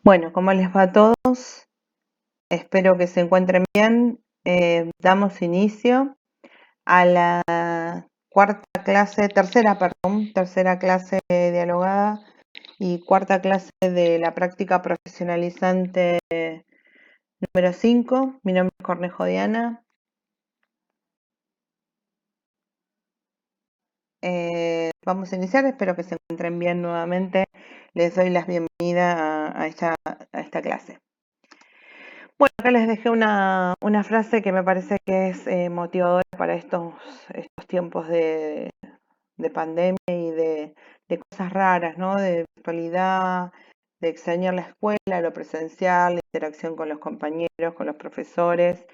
Bueno, ¿cómo les va a todos? Espero que se encuentren bien. Damos inicio a la tercera clase dialogada y cuarta clase de la práctica profesionalizante número 5. Mi nombre es Cornejo Diana. Vamos a iniciar, espero que se encuentren bien nuevamente. Les doy la bienvenida a esta clase. Bueno, acá les dejé una frase que me parece que es motivadora para estos tiempos de pandemia y de cosas raras, ¿no? De virtualidad, de extrañar la escuela, lo presencial, la interacción con los compañeros, con los profesores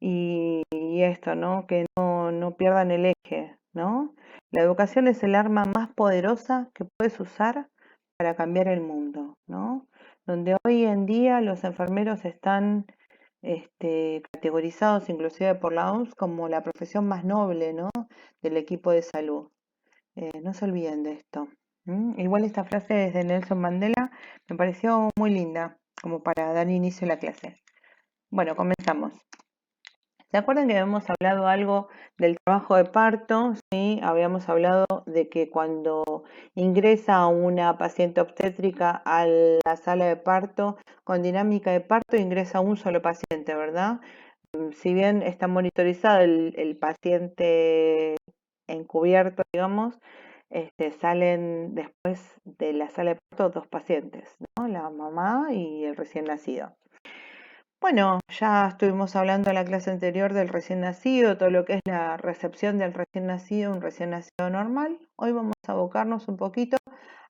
y esto, ¿no? Que no pierdan el eje, ¿no? La educación es el arma más poderosa que puedes usar para cambiar el mundo, ¿no? Donde hoy en día los enfermeros están categorizados inclusive por la OMS como la profesión más noble, ¿no? Del equipo de salud. No se olviden de esto. Igual esta frase es de Nelson Mandela, me pareció muy linda como para dar inicio a la clase. Bueno, comenzamos. ¿Se acuerdan que habíamos hablado algo del trabajo de parto? Sí, habíamos hablado de que cuando ingresa una paciente obstétrica a la sala de parto con dinámica de parto, ingresa un solo paciente, ¿verdad? Si bien está monitorizado el paciente encubierto, digamos, salen después de la sala de parto dos pacientes, ¿no? La mamá y el recién nacido. Bueno, ya estuvimos hablando en la clase anterior del recién nacido, todo lo que es la recepción del recién nacido, un recién nacido normal. Hoy vamos a abocarnos un poquito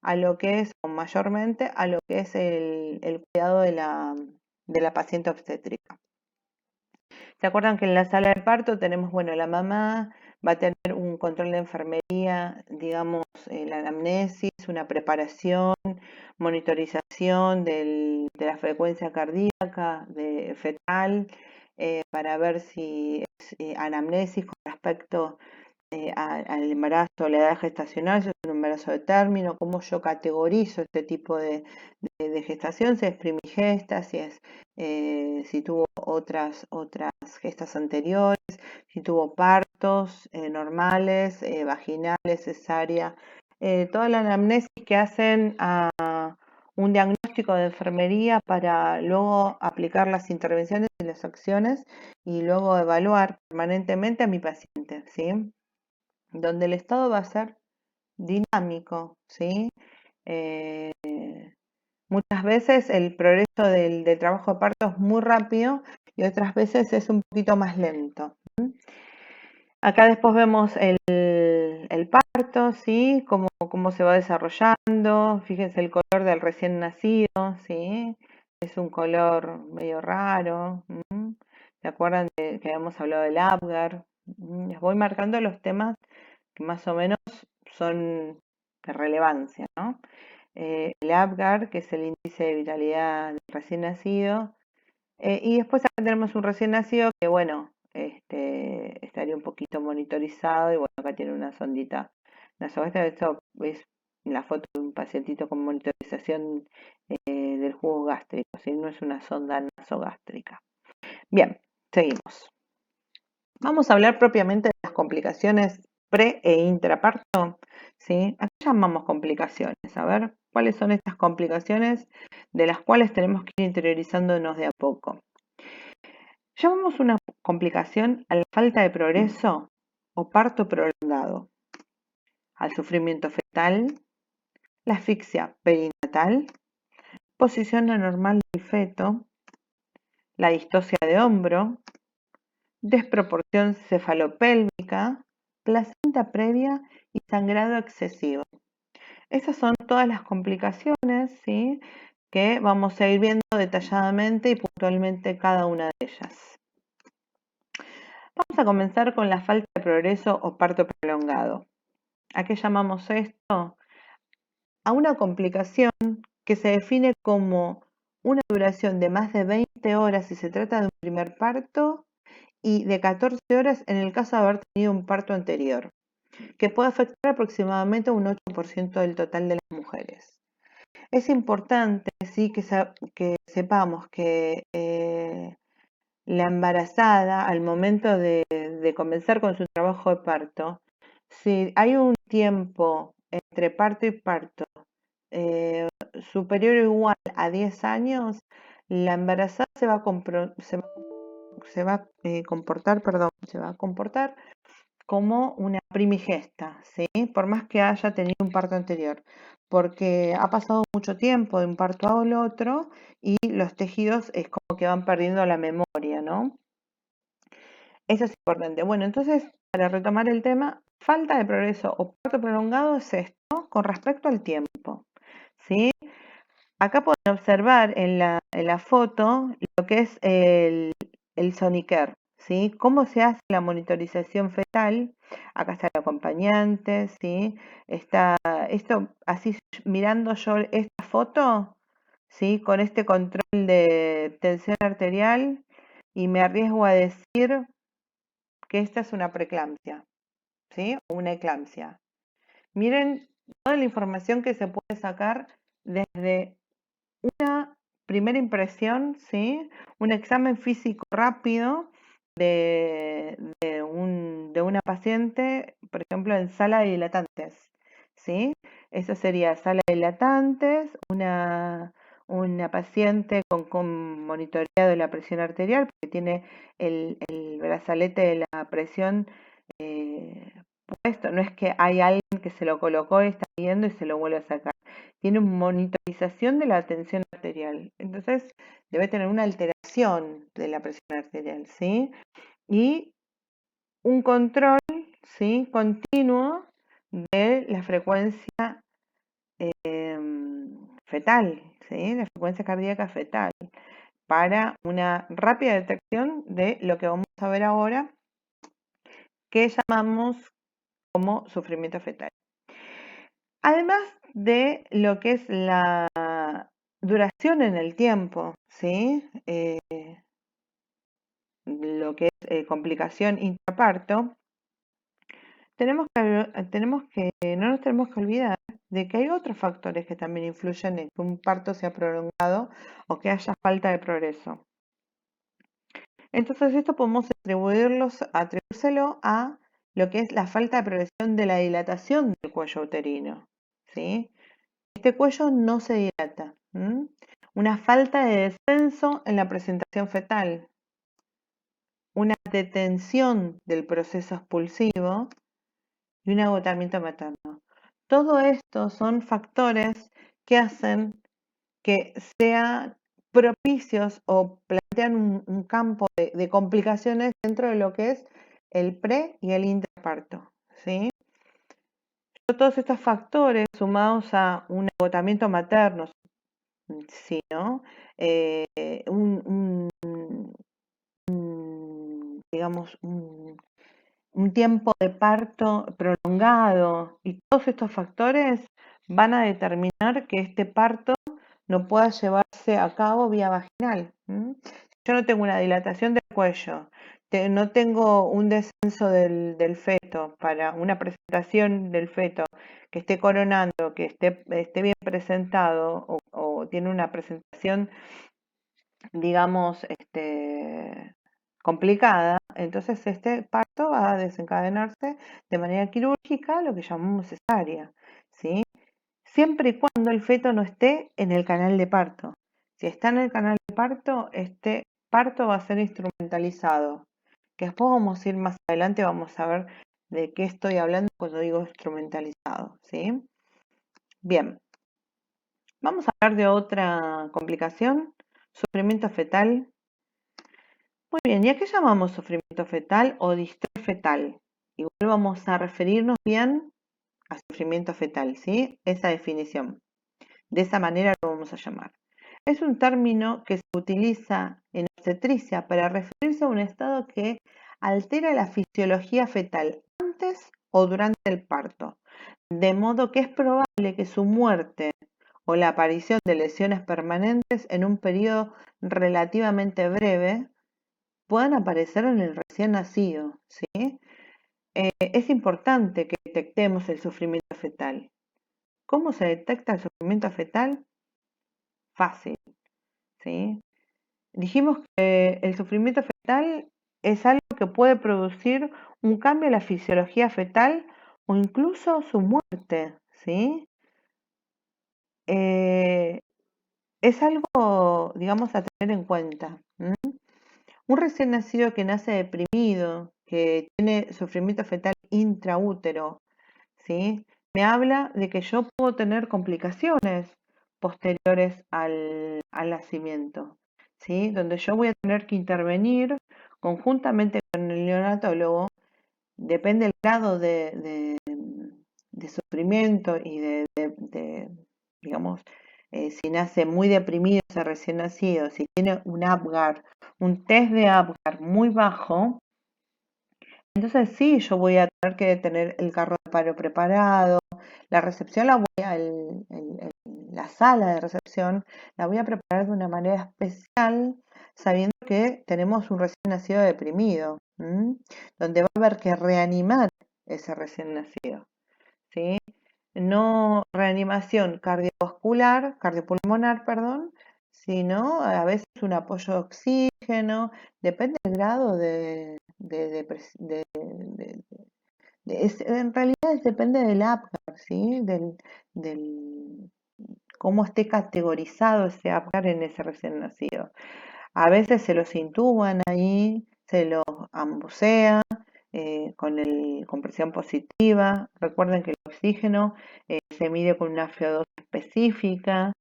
a lo que es, o mayormente, a lo que es el cuidado de la paciente obstétrica. ¿Se acuerdan que en la sala de parto tenemos, bueno, la mamá va a tener un control de enfermería, digamos, la anamnesis, una preparación, monitorización de la frecuencia cardíaca, fetal, para ver si es anamnesis con respecto al embarazo, la edad gestacional, si es un embarazo de término, cómo yo categorizo este tipo de gestación, si es primigesta, si tuvo otras gestas anteriores, si tuvo partos normales, vaginales, cesárea, toda la anamnesis que hacen a un diagnóstico de enfermería para luego aplicar las intervenciones y las acciones y luego evaluar permanentemente a mi paciente, ¿sí? Donde el estado va a ser dinámico, ¿sí? Eh, Muchas veces el progreso del trabajo de parto es muy rápido y otras veces es un poquito más lento. Acá después vemos el parto, ¿sí? Cómo se va desarrollando. Fíjense el color del recién nacido, ¿sí? Es un color medio raro. ¿Se acuerdan que habíamos hablado del Apgar? Les voy marcando los temas que más o menos son de relevancia, ¿no? El Apgar, que es el índice de vitalidad del recién nacido, y después acá tenemos un recién nacido que, bueno, estaría un poquito monitorizado y bueno, acá tiene una sondita nasogástrica. Esto es la foto de un pacientito con monitorización del jugo gástrico, ¿sí? No es una sonda nasogástrica. Bien, seguimos. Vamos a hablar propiamente de las complicaciones pre e intraparto, ¿sí? ¿A qué llamamos complicaciones? A ver, ¿cuáles son estas complicaciones de las cuales tenemos que ir interiorizándonos de a poco? Llamamos una complicación a la falta de progreso o parto prolongado, al sufrimiento fetal, la asfixia perinatal, posición anormal del feto, la distosia de hombro, desproporción cefalopélvica, placenta previa y sangrado excesivo. Esas son todas las complicaciones, ¿sí?, que vamos a ir viendo detalladamente y puntualmente cada una de ellas. Vamos a comenzar con la falta de progreso o parto prolongado. ¿A qué llamamos esto? A una complicación que se define como una duración de más de 20 horas si se trata de un primer parto y de 14 horas en el caso de haber tenido un parto anterior, que puede afectar aproximadamente un 8% del total de las mujeres. Es importante, sí que sepamos que la embarazada, al momento de comenzar con su trabajo de parto, si hay un tiempo entre parto y parto eh, superior o igual a 10 años, la embarazada se va a comportar, perdón, se va a comportar como una primigesta, ¿sí? Por más que haya tenido un parto anterior, porque ha pasado mucho tiempo de un parto al otro y los tejidos es como que van perdiendo la memoria, ¿no? Eso es importante. Bueno, entonces, para retomar el tema, falta de progreso o parto prolongado es esto con respecto al tiempo, ¿sí? Acá pueden observar en la foto lo que es el Sonicare, ¿sí? Cómo se hace la monitorización fetal. Acá está el acompañante, ¿sí? Está esto, así mirando yo esta foto, ¿sí? Con este control de tensión arterial y me arriesgo a decir que esta es una preeclampsia, ¿sí? O una eclampsia. Miren toda la información que se puede sacar desde una primera impresión, ¿sí? Un examen físico rápido de una paciente, por ejemplo, en sala de dilatantes, ¿sí? Eso sería sala de dilatantes, una paciente con monitoreado de la presión arterial, porque tiene el brazalete de la presión eh, puesto, no es que hay alguien que se lo colocó y está viendo y se lo vuelve a sacar. Tiene una monitorización de la tensión arterial. Entonces, debe tener una alteración de la presión arterial, ¿sí? Y un control, ¿sí? Continuo de la frecuencia fetal, ¿sí? La frecuencia cardíaca fetal, para una rápida detección de lo que vamos a ver ahora, que llamamos como sufrimiento fetal. Además de lo que es la duración en el tiempo, ¿sí? Lo que es complicación intraparto, no nos tenemos que olvidar de que hay otros factores que también influyen en que un parto sea prolongado o que haya falta de progreso. Entonces esto podemos atribuírselo a lo que es la falta de progresión de la dilatación del cuello uterino, ¿sí? Este cuello no se dilata. Una falta de descenso en la presentación fetal, una detención del proceso expulsivo y un agotamiento materno. Todo esto son factores que hacen que sean propicios o plantean un campo de complicaciones dentro de lo que es el pre y el intraparto, ¿sí? Todos estos factores sumados a un agotamiento materno, ¿sí, no? Digamos, un tiempo de parto prolongado y todos estos factores van a determinar que este parto no pueda llevarse a cabo vía vaginal. Yo no tengo una dilatación del cuello, no tengo un descenso del feto para una presentación del feto que esté coronando, que esté bien presentado o tiene una presentación, digamos, complicada, entonces este parto va a desencadenarse de manera quirúrgica, lo que llamamos cesárea, ¿sí? Siempre y cuando el feto no esté en el canal de parto. Si está en el canal de parto, este parto va a ser instrumentalizado, que después vamos a ir más adelante, vamos a ver de qué estoy hablando cuando digo instrumentalizado, ¿sí? Bien, vamos a hablar de otra complicación, sufrimiento fetal. Muy bien, ¿y a qué llamamos sufrimiento fetal o distrés fetal? Igual vamos a referirnos bien a sufrimiento fetal, ¿sí? Esa definición. De esa manera lo vamos a llamar. Es un término que se utiliza en obstetricia para referirse a un estado que altera la fisiología fetal antes o durante el parto, de modo que es probable que su muerte o la aparición de lesiones permanentes en un periodo relativamente breve puedan aparecer en el recién nacido, ¿sí? Es importante que detectemos el sufrimiento fetal. ¿Cómo se detecta el sufrimiento fetal? fácil, ¿sí? Dijimos que el sufrimiento fetal es algo que puede producir un cambio en la fisiología fetal o incluso su muerte, ¿sí? Eh, es algo, digamos, a tener en cuenta. Un recién nacido que nace deprimido, que tiene sufrimiento fetal intraútero, ¿sí? Me habla de que yo puedo tener complicaciones posteriores al nacimiento, ¿sí? Donde yo voy a tener que intervenir conjuntamente con el neonatólogo, depende del grado de sufrimiento y digamos, si nace muy deprimido ese recién nacido, si tiene un Apgar, un test de Apgar muy bajo, entonces sí, yo voy a tener que tener el carro de paro preparado, la recepción la voy a, la sala de recepción la voy a preparar de una manera especial, sabiendo que tenemos un recién nacido deprimido, donde va a haber que reanimar ese recién nacido, ¿sí? No reanimación cardiopulmonar, perdón, sino a veces un apoyo de oxígeno, depende del grado en realidad depende del Apgar, ¿sí? Del cómo esté categorizado ese Apgar en ese recién nacido. A veces se los intuban ahí, se los ambusea con presión positiva. Recuerden que el oxígeno se mide con una FO2 específica.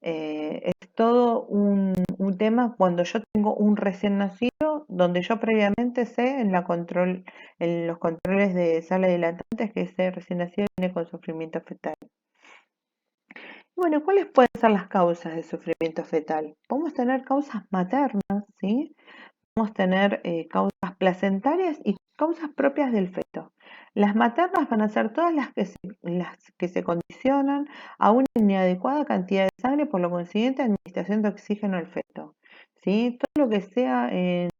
Es todo un tema cuando yo tengo un recién nacido, donde yo previamente sé en los controles de sala de dilatantes que ese recién nacido viene con sufrimiento fetal. Bueno, ¿cuáles pueden ser las causas de sufrimiento fetal? Podemos tener causas maternas, ¿sí? Podemos tener causas placentarias y causas propias del feto. Las maternas van a ser todas las que se condicionan a una inadecuada cantidad de sangre, por lo consiguiente, administración de oxígeno al feto, ¿sí? Todo lo que sea en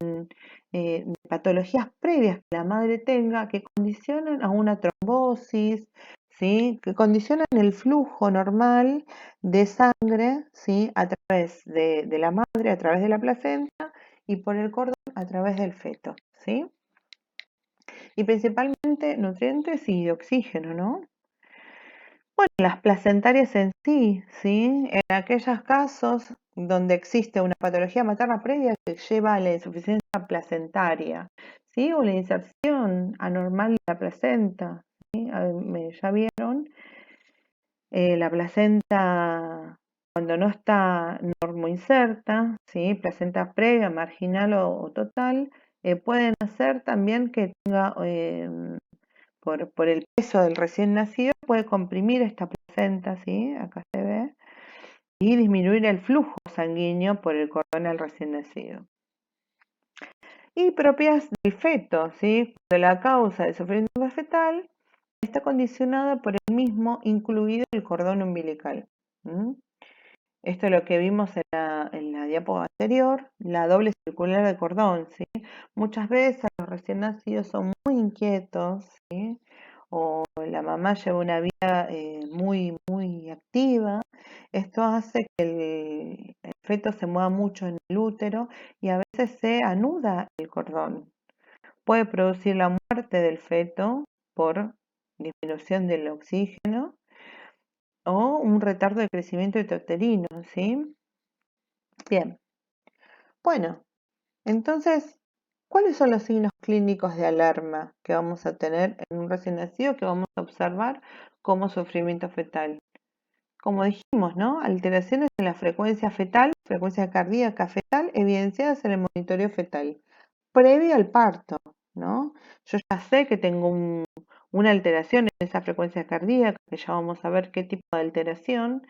patologías previas que la madre tenga que condicionan a una trombosis, ¿sí? Que condicionan el flujo normal de sangre, ¿sí? A través de la madre, a través de la placenta y por el cordón a través del feto, ¿sí? Y principalmente nutrientes y de oxígeno, ¿no? Bueno, las placentarias en sí, ¿sí? En aquellos casos donde existe una patología materna previa que lleva a la insuficiencia placentaria, ¿sí? O la inserción anormal de la placenta, ¿sí? Ya vieron, la placenta cuando no está normoinserta, ¿sí? Placenta previa, marginal o total, pueden hacer también que tenga, por el peso del recién nacido, puede comprimir esta placenta, ¿sí? Acá se ve, y disminuir el flujo sanguíneo por el cordón al recién nacido. Y propias del feto, ¿sí? De la causa del sufrimiento fetal está condicionada por el mismo, incluido el cordón umbilical. Esto es lo que vimos en la diapo anterior, la doble circular de cordón, ¿sí? Muchas veces los recién nacidos son muy inquietos, ¿sí? O la mamá lleva una vida muy, muy activa. Esto hace que el feto se mueva mucho en el útero y a veces se anuda el cordón. Puede producir la muerte del feto por disminución del oxígeno o un retardo de crecimiento intrauterino, ¿sí? Bien, bueno, entonces, ¿cuáles son los signos clínicos de alarma que vamos a tener en un recién nacido que vamos a observar como sufrimiento fetal? Como dijimos, ¿no? Alteraciones en la frecuencia fetal, frecuencia cardíaca fetal, evidenciadas en el monitoreo fetal, previo al parto, ¿no? Yo ya sé que tengo una alteración en esa frecuencia cardíaca, que ya vamos a ver qué tipo de alteración.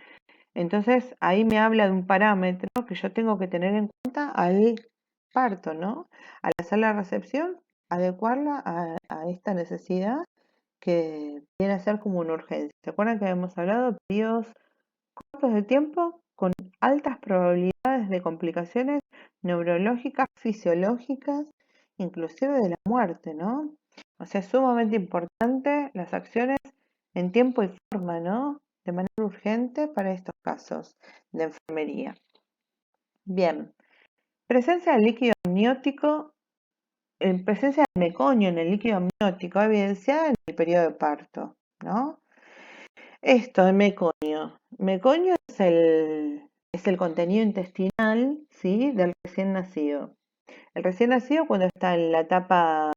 Entonces, ahí me habla de un parámetro que yo tengo que tener en cuenta al parto, ¿no? A la sala de recepción, adecuarla a esta necesidad que viene a ser como una urgencia. ¿Se acuerdan que habíamos hablado de periodos cortos de tiempo con altas probabilidades de complicaciones neurológicas, fisiológicas, inclusive de la muerte, ¿no? O sea, es sumamente importante las acciones en tiempo y forma, ¿no? de manera urgente para estos casos de enfermería. Bien, presencia del líquido amniótico, presencia del meconio en el líquido amniótico evidenciada en el periodo de parto, ¿no? Esto, el meconio. Meconio es el contenido intestinal, ¿sí?, del recién nacido. El recién nacido, cuando está en la etapa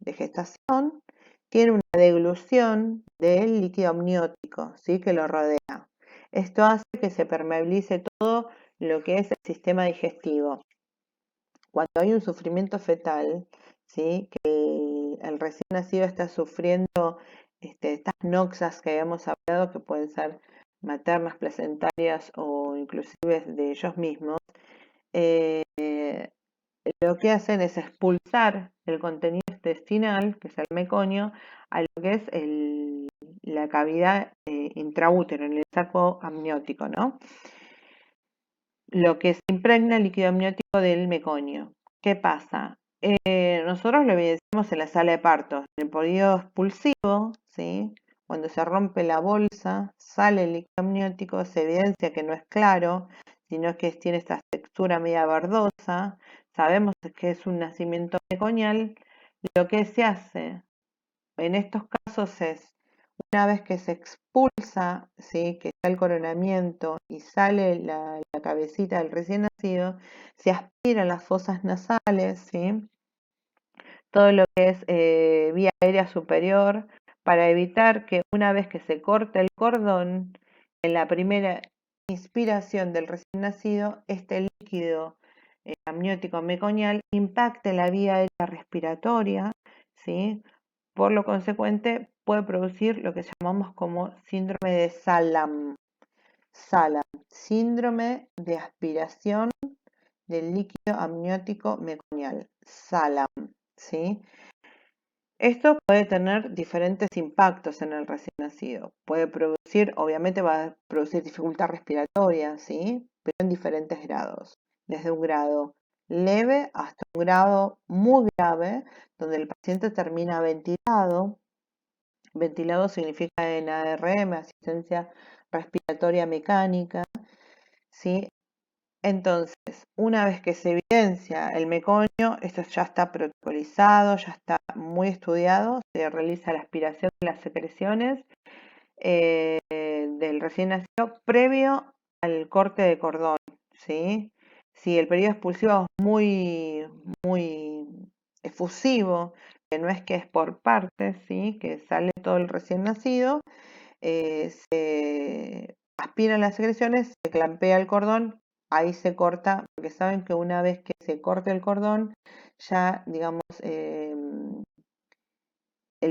de gestación, tiene una deglución del líquido amniótico, ¿sí?, que lo rodea. Esto hace que se permeabilice todo lo que es el sistema digestivo. Cuando hay un sufrimiento fetal, ¿sí?, que el recién nacido está sufriendo estas noxas que habíamos hablado, que pueden ser maternas, placentarias o inclusive de ellos mismos, eh, lo que hacen es expulsar el contenido intestinal, que es el meconio, a lo que es la cavidad intraútero, en el saco amniótico, ¿no? Lo que se impregna el líquido amniótico del meconio. ¿Qué pasa? Nosotros lo evidenciamos en la sala de partos. En el periodo expulsivo, ¿sí?, cuando se rompe la bolsa, sale el líquido amniótico, se evidencia que no es claro, sino que tiene esta textura media verdosa. Sabemos que es un nacimiento meconial. Lo que se hace en estos casos es, una vez que se expulsa, ¿sí?, que está el coronamiento y sale la cabecita del recién nacido, se aspiran las fosas nasales, ¿sí?, todo lo que es vía aérea superior, para evitar que una vez que se corte el cordón, en la primera inspiración del recién nacido, este líquido amniótico meconial impacte la vía aérea respiratoria, ¿sí? Por lo consecuente, puede producir lo que llamamos como síndrome de Salam. Salam, síndrome de aspiración del líquido amniótico meconial. Salam, ¿sí? Esto puede tener diferentes impactos en el recién nacido. Puede producir, obviamente va a producir dificultad respiratoria, ¿sí?, pero en diferentes grados. Desde un grado leve hasta un grado muy grave, donde el paciente termina ventilado. Ventilado significa en ARM, asistencia respiratoria mecánica, ¿sí? Entonces, una vez que se evidencia el meconio, esto ya está protocolizado, ya está muy estudiado, se realiza la aspiración de las secreciones del recién nacido previo al corte de cordón, ¿sí? Si el periodo expulsivo es muy efusivo, que no es que es por partes, ¿sí?, que sale todo el recién nacido, se aspiran las secreciones, se clampea el cordón, ahí se corta, porque saben que una vez que se corte el cordón, ya, digamos, el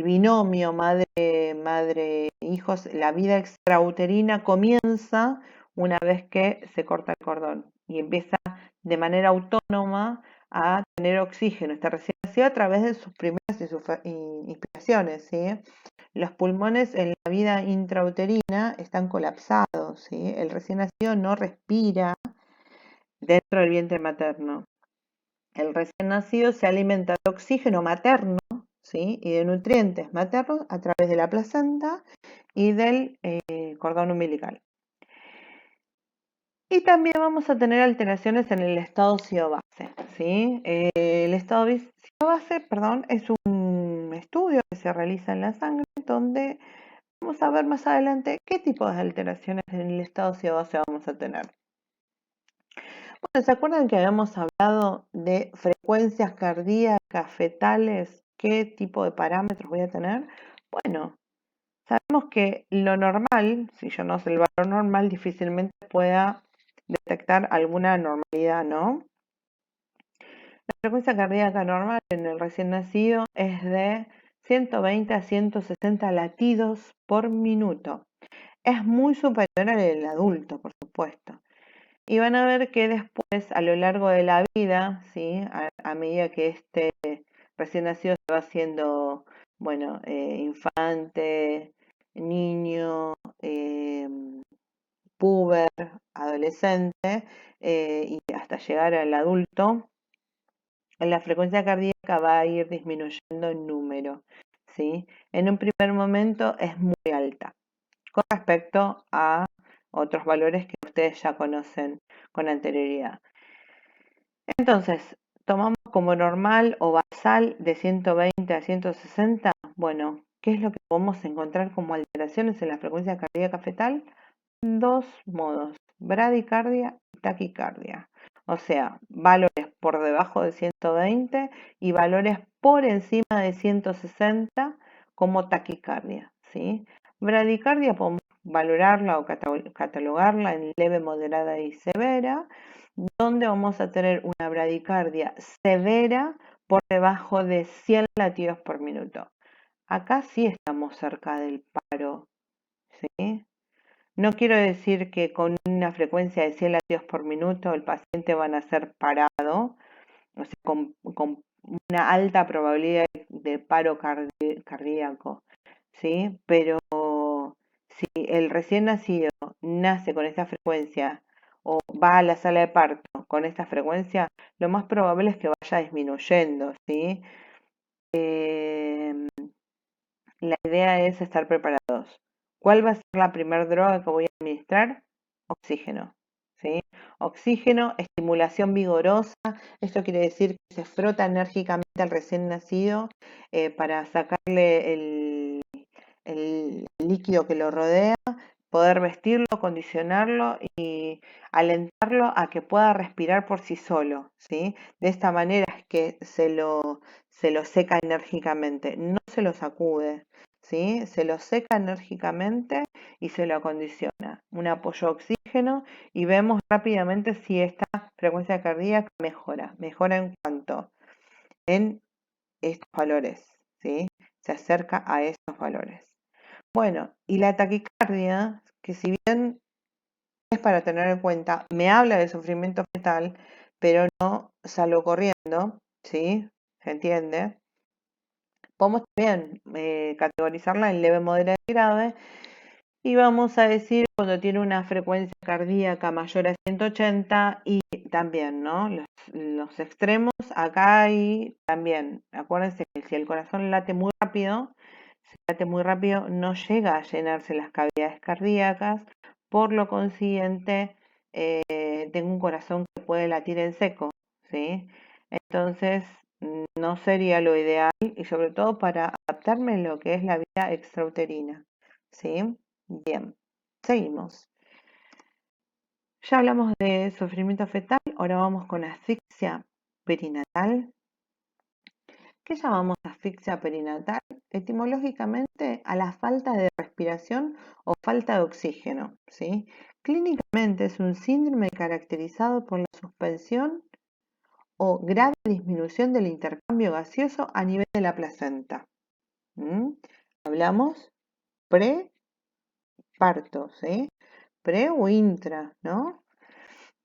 binomio madre-hijos, la vida extrauterina comienza una vez que se corta el cordón y empieza de manera autónoma a tener oxígeno, está recién nacido a través de sus primeras inspiraciones, ¿sí? Los pulmones en la vida intrauterina están colapsados, ¿sí? El recién nacido no respira dentro del vientre materno. El recién nacido se alimenta de oxígeno materno, ¿sí?, y de nutrientes maternos a través de la placenta y del cordón umbilical. Y también vamos a tener alteraciones en el estado SIO-base, ¿sí? El estado SIO-base, perdón, es un estudio que se realiza en la sangre donde vamos a ver más adelante qué tipo de alteraciones en el estado SIO-base vamos a tener. Bueno, ¿se acuerdan que habíamos hablado de frecuencias cardíacas fetales? ¿Qué tipo de parámetros voy a tener? Bueno, sabemos que lo normal, si yo no sé el valor normal, difícilmente pueda detectar alguna anormalidad, ¿no? La frecuencia cardíaca normal en el recién nacido es de 120 a 160 latidos por minuto. Es muy superior al del adulto, por supuesto. Y van a ver que después, a lo largo de la vida, ¿sí?, a medida que este recién nacido se va haciendo, bueno, infante, niño, puber, adolescente, y hasta llegar al adulto, la frecuencia cardíaca va a ir disminuyendo en número, ¿sí? En un primer momento es muy alta. con respecto a otros valores que ustedes ya conocen con anterioridad. Entonces, tomamos como normal o basal de 120 a 160. Bueno, ¿qué es lo que podemos encontrar como alteraciones en la frecuencia cardíaca fetal? Dos modos, bradicardia y taquicardia. O sea, valores por debajo de 120 y valores por encima de 160 como taquicardia, ¿sí? Bradicardia podemos valorarla o catalogarla en leve, moderada y severa, donde vamos a tener una bradicardia severa por debajo de 100 latidos por minuto. Acá sí estamos cerca del paro, ¿sí? No quiero decir que con una frecuencia de 100 latidos por minuto el paciente va a nacer parado, o sea, con una alta probabilidad de paro cardíaco, ¿sí? Pero si el recién nacido nace con esta frecuencia o va a la sala de parto con esta frecuencia, lo más probable es que vaya disminuyendo, ¿sí? La idea es estar preparados. ¿Cuál va a ser la primera droga que voy a administrar? Oxígeno, ¿sí? Oxígeno, estimulación vigorosa. Esto quiere decir que se frota enérgicamente al recién nacido para sacarle el líquido que lo rodea, poder vestirlo, condicionarlo y alentarlo a que pueda respirar por sí solo, ¿sí? De esta manera es que se lo seca enérgicamente, no se lo sacude, ¿sí? Se lo seca enérgicamente y se lo acondiciona. Un apoyo a oxígeno y vemos rápidamente si esta frecuencia cardíaca mejora. Mejora en cuanto en estos valores, ¿sí? Se acerca a estos valores. Bueno, y la taquicardia, que si bien es para tener en cuenta, me habla de sufrimiento fetal, pero no salgo corriendo, ¿sí? ¿Se entiende? Podemos también categorizarla en leve, moderada y grave. Y vamos a decir cuando tiene una frecuencia cardíaca mayor a 180 y también, ¿no? Los extremos acá y también. Acuérdense que si el corazón late muy rápido, si late muy rápido, no llega a llenarse las cavidades cardíacas. Por lo consiguiente, tengo un corazón que puede latir en seco, ¿sí? Entonces, no sería lo ideal y sobre todo para adaptarme en lo que es la vida extrauterina, ¿sí? Bien, seguimos. Ya hablamos de sufrimiento fetal, ahora vamos con asfixia perinatal. ¿Qué llamamos asfixia perinatal? Etimológicamente a la falta de respiración o falta de oxígeno, ¿sí? Clínicamente es un síndrome caracterizado por la suspensión o grave disminución del intercambio gaseoso a nivel de la placenta. Hablamos preparto, ¿sí? Pre o intra, ¿no?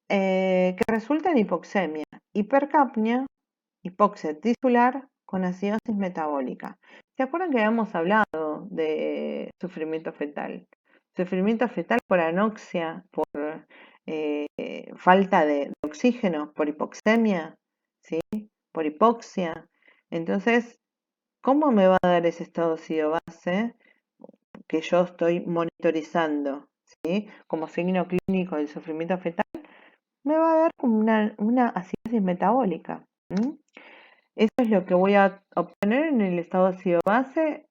Que resulta en hipoxemia, hipercapnia, hipoxia tisular con acidosis metabólica. ¿Se acuerdan que habíamos hablado de sufrimiento fetal? Sufrimiento fetal por anoxia, por eh, falta de oxígeno, por hipoxemia, ¿sí? Por hipoxia. Entonces, ¿cómo me va a dar ese estado base que yo estoy monitorizando, ¿sí? Como signo clínico del sufrimiento fetal? Me va a dar como una acidosis metabólica. Eso es lo que voy a obtener en el estado ácido base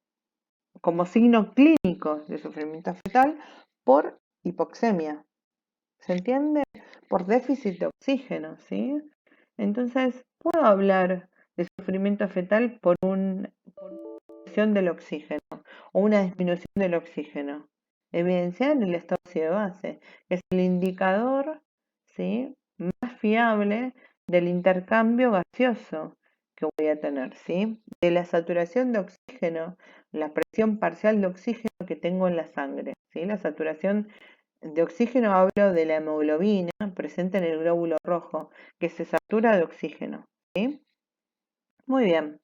como signo clínico de sufrimiento fetal por hipoxemia. ¿Se entiende? Por déficit de oxígeno, ¿sí? Entonces, puedo hablar de sufrimiento fetal por una disminución del oxígeno o una disminución del oxígeno. Evidenciada en el estado ácido base, que es el indicador, ¿sí?, más fiable del intercambio gaseoso que voy a tener, ¿sí? De la saturación de oxígeno, la presión parcial de oxígeno que tengo en la sangre, ¿sí? La saturación de oxígeno, hablo de la hemoglobina presente en el glóbulo rojo, que se satura de oxígeno, ¿sí? Muy bien.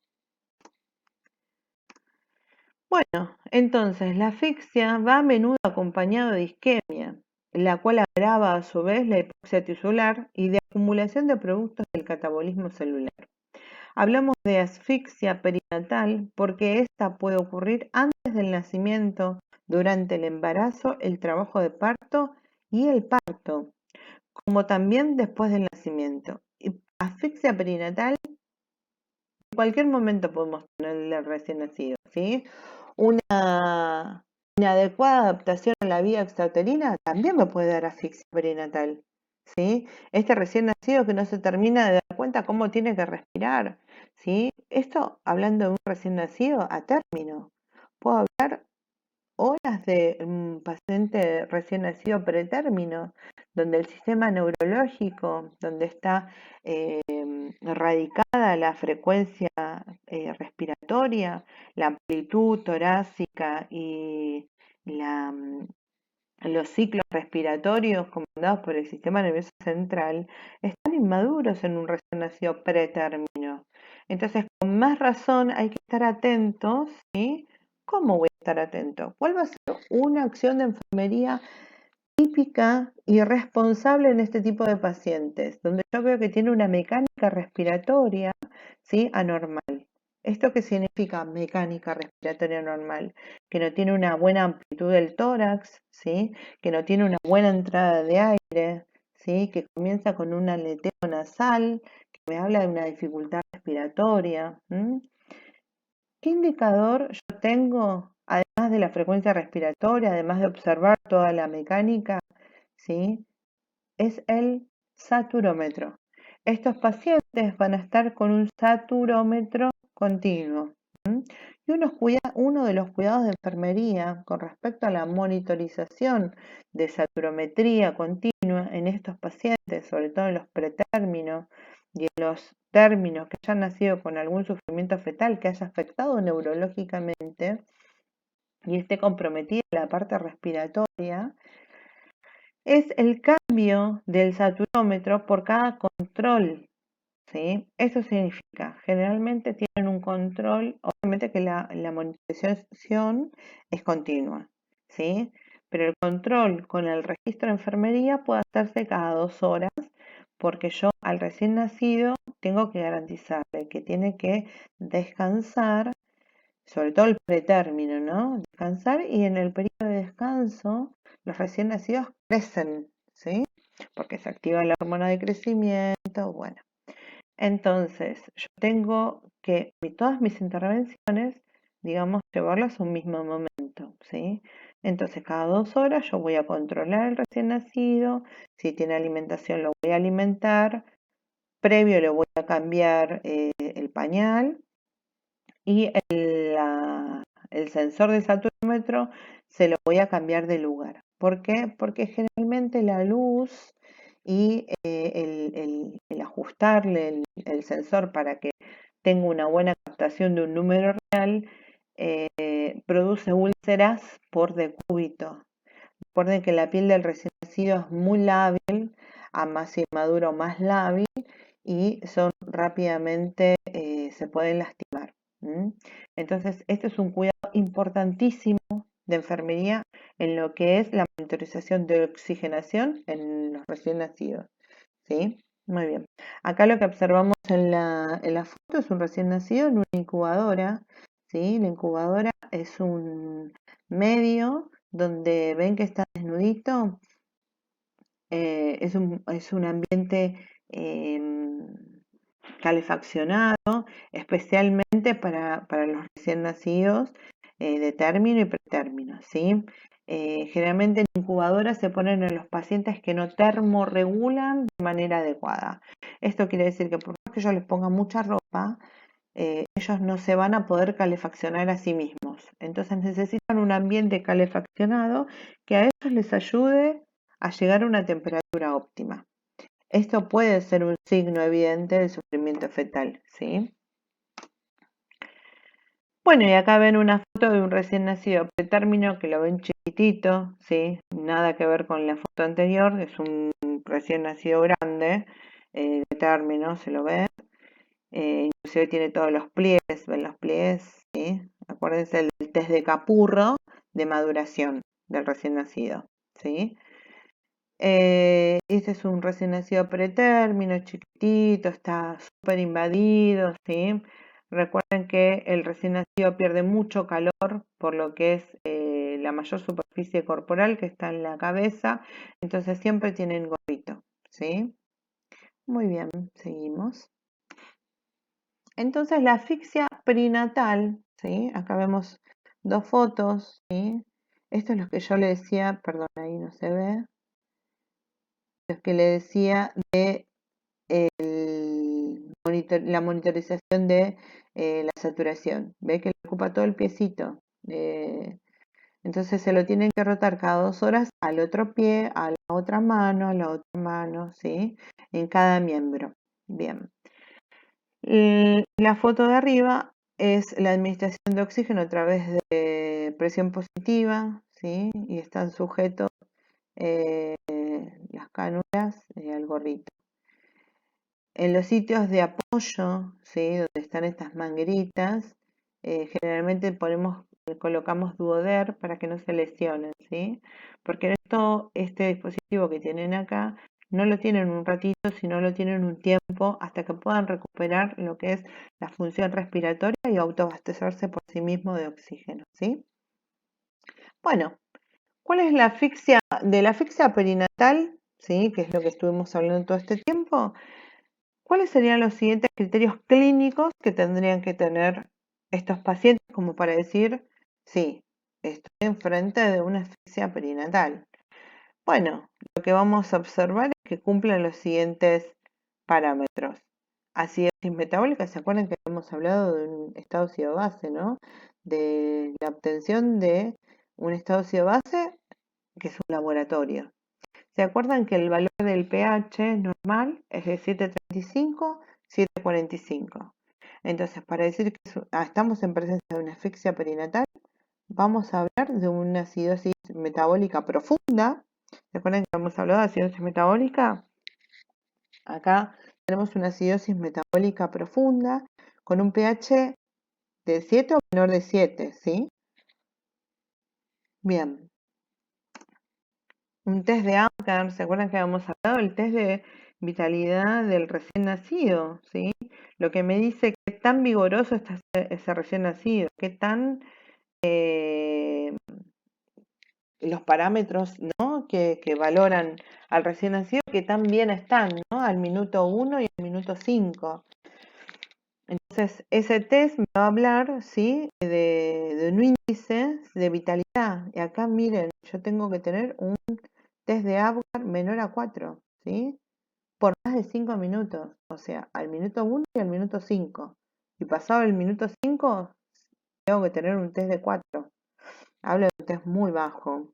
Bueno, entonces la asfixia va a menudo acompañado de isquemia, la cual agrava a su vez la hipoxia tisular y de acumulación de productos del catabolismo celular. Hablamos de asfixia perinatal porque esta puede ocurrir antes del nacimiento durante el embarazo, el trabajo de parto y el parto, como también después del nacimiento. Y asfixia perinatal, en cualquier momento podemos tenerle recién nacido, ¿sí? Una inadecuada adaptación a la vía extrauterina también me puede dar asfixia perinatal, ¿sí? Este recién nacido que no se termina de dar cuenta cómo tiene que respirar, ¿sí? Esto hablando de un recién nacido a término. Puedo hablar horas de un paciente recién nacido pretérmino, donde el sistema neurológico, donde está radicada la frecuencia respiratoria, la amplitud torácica y la, los ciclos respiratorios comandados por el sistema nervioso central, están inmaduros en un recién nacido pretérmino. Entonces, con más razón hay que estar atentos, ¿sí? ¿Cómo voy a estar atento? ¿Cuál va a ser una acción de enfermería típica y responsable en este tipo de pacientes, donde yo veo que tiene una mecánica respiratoria, ¿sí? Anormal? ¿Esto qué significa mecánica respiratoria normal? Que no tiene una buena amplitud del tórax, ¿sí? Que no tiene una buena entrada de aire, ¿sí? Que comienza con un aleteo nasal, que me habla de una dificultad respiratoria. ¿Qué indicador yo tengo, además de la frecuencia respiratoria, además de observar toda la mecánica? ¿Sí? Es el saturómetro. Estos pacientes van a estar con un saturómetro continuo. Y uno de los cuidados de enfermería con respecto a la monitorización de saturometría continua en estos pacientes, sobre todo en los pretérminos y en los términos que hayan nacido con algún sufrimiento fetal que haya afectado neurológicamente y esté comprometida la parte respiratoria, es el cambio del saturómetro por cada control, ¿sí? Eso significa, generalmente tienen un control, obviamente que la monitorización es continua, ¿sí? Pero el control con el registro de enfermería puede hacerse cada 2 horas, porque yo al recién nacido tengo que garantizarle que tiene que descansar, sobre todo el pretérmino, ¿no? Descansar, y en el periodo de descanso los recién nacidos crecen, ¿sí? Porque se activa la hormona de crecimiento, bueno. Entonces, yo tengo que todas mis intervenciones, digamos, llevarlas a un mismo momento, ¿sí? Entonces, cada 2 horas yo voy a controlar el recién nacido, si tiene alimentación lo voy a alimentar, previo le voy a cambiar el pañal, y el sensor de saturómetro se lo voy a cambiar de lugar. ¿Por qué? Porque generalmente la luz y el ajustarle el sensor para que tenga una buena captación de un número real produce úlceras por decúbito. Recuerden que la piel del recién nacido es muy lábil, a más inmaduro más lábil, y son rápidamente se pueden lastimar. Entonces, este es un cuidado importantísimo de enfermería en lo que es la monitorización de oxigenación en los recién nacidos, ¿sí? Muy bien. Acá lo que observamos en la foto es un recién nacido en una incubadora, ¿sí? La incubadora es un medio donde ven que está desnudito, es un ambiente calefaccionado, especialmente para los recién nacidos de término y pretérmino, ¿sí? Generalmente en incubadoras se ponen en los pacientes que no termorregulan de manera adecuada. Esto quiere decir que por más que yo les ponga mucha ropa, ellos no se van a poder calefaccionar a sí mismos. Entonces necesitan un ambiente calefaccionado que a ellos les ayude a llegar a una temperatura óptima. Esto puede ser un signo evidente del sufrimiento fetal, ¿sí? Bueno, y acá ven una foto de un recién nacido pretérmino que lo ven chiquitito, ¿sí? Nada que ver con la foto anterior, es un recién nacido grande, de término, se lo ve. Inclusive tiene todos los pliegues, ven los pliegues, ¿sí? Acuérdense del test de Capurro de maduración del recién nacido, ¿sí? Este es un recién nacido pretérmino, chiquitito, está súper invadido, ¿sí? Recuerden que el recién nacido pierde mucho calor por lo que es la mayor superficie corporal que está en la cabeza, entonces siempre tienen gorrito, ¿sí? Muy bien, seguimos. Entonces la asfixia perinatal, ¿sí? Acá vemos dos fotos, ¿sí? Esto es lo que yo le decía, perdón, ahí no se ve, lo que le decía de la monitorización de la saturación. Ve que le ocupa todo el piecito. Entonces se lo tienen que rotar cada 2 horas al otro pie, a la otra mano, ¿sí? En cada miembro. Bien. La foto de arriba es la administración de oxígeno a través de presión positiva, ¿sí? Y están sujetos eh, las cánulas al gorrito. En los sitios de apoyo, ¿sí? Donde están estas mangueritas, generalmente colocamos duoder para que no se lesionen, ¿sí? Porque este dispositivo que tienen acá no lo tienen un ratito, sino lo tienen un tiempo hasta que puedan recuperar lo que es la función respiratoria y autoabastecerse por sí mismo de oxígeno, ¿sí? Bueno, ¿cuál es la asfixia? De la asfixia perinatal, ¿sí? Que es lo que estuvimos hablando todo este tiempo. ¿Cuáles serían los siguientes criterios clínicos que tendrían que tener estos pacientes como para decir, sí, estoy enfrente de una asfixia perinatal? Bueno, lo que vamos a observar es que cumplen los siguientes parámetros. Acidosis metabólica, ¿se acuerdan que hemos hablado de un estado ácido base, ¿no? De la obtención de un estado ácido base que es un laboratorio. ¿Se acuerdan que el valor del pH normal es de 7,35, 7,45? Entonces, para decir que estamos en presencia de una asfixia perinatal, vamos a hablar de una acidosis metabólica profunda. ¿Se acuerdan que hemos hablado de acidosis metabólica? Acá tenemos una acidosis metabólica profunda con un pH de 7 o menor de 7, ¿sí? Bien. Un test de AMCAR, ¿se acuerdan que habíamos hablado? El test de vitalidad del recién nacido, ¿sí? Lo que me dice qué tan vigoroso está ese recién nacido, qué tan los parámetros, ¿no? que valoran al recién nacido, qué tan bien están, ¿no? Al minuto 1 y al minuto 5. Entonces, ese test me va a hablar, ¿sí? De un índice de vitalidad. Y acá, miren, yo tengo que tener un test de Apgar menor a 4, ¿sí? Por más de 5 minutos, o sea, al minuto 1 y al minuto 5. Y pasado el minuto 5, tengo que tener un test de 4. Hablo de un test muy bajo.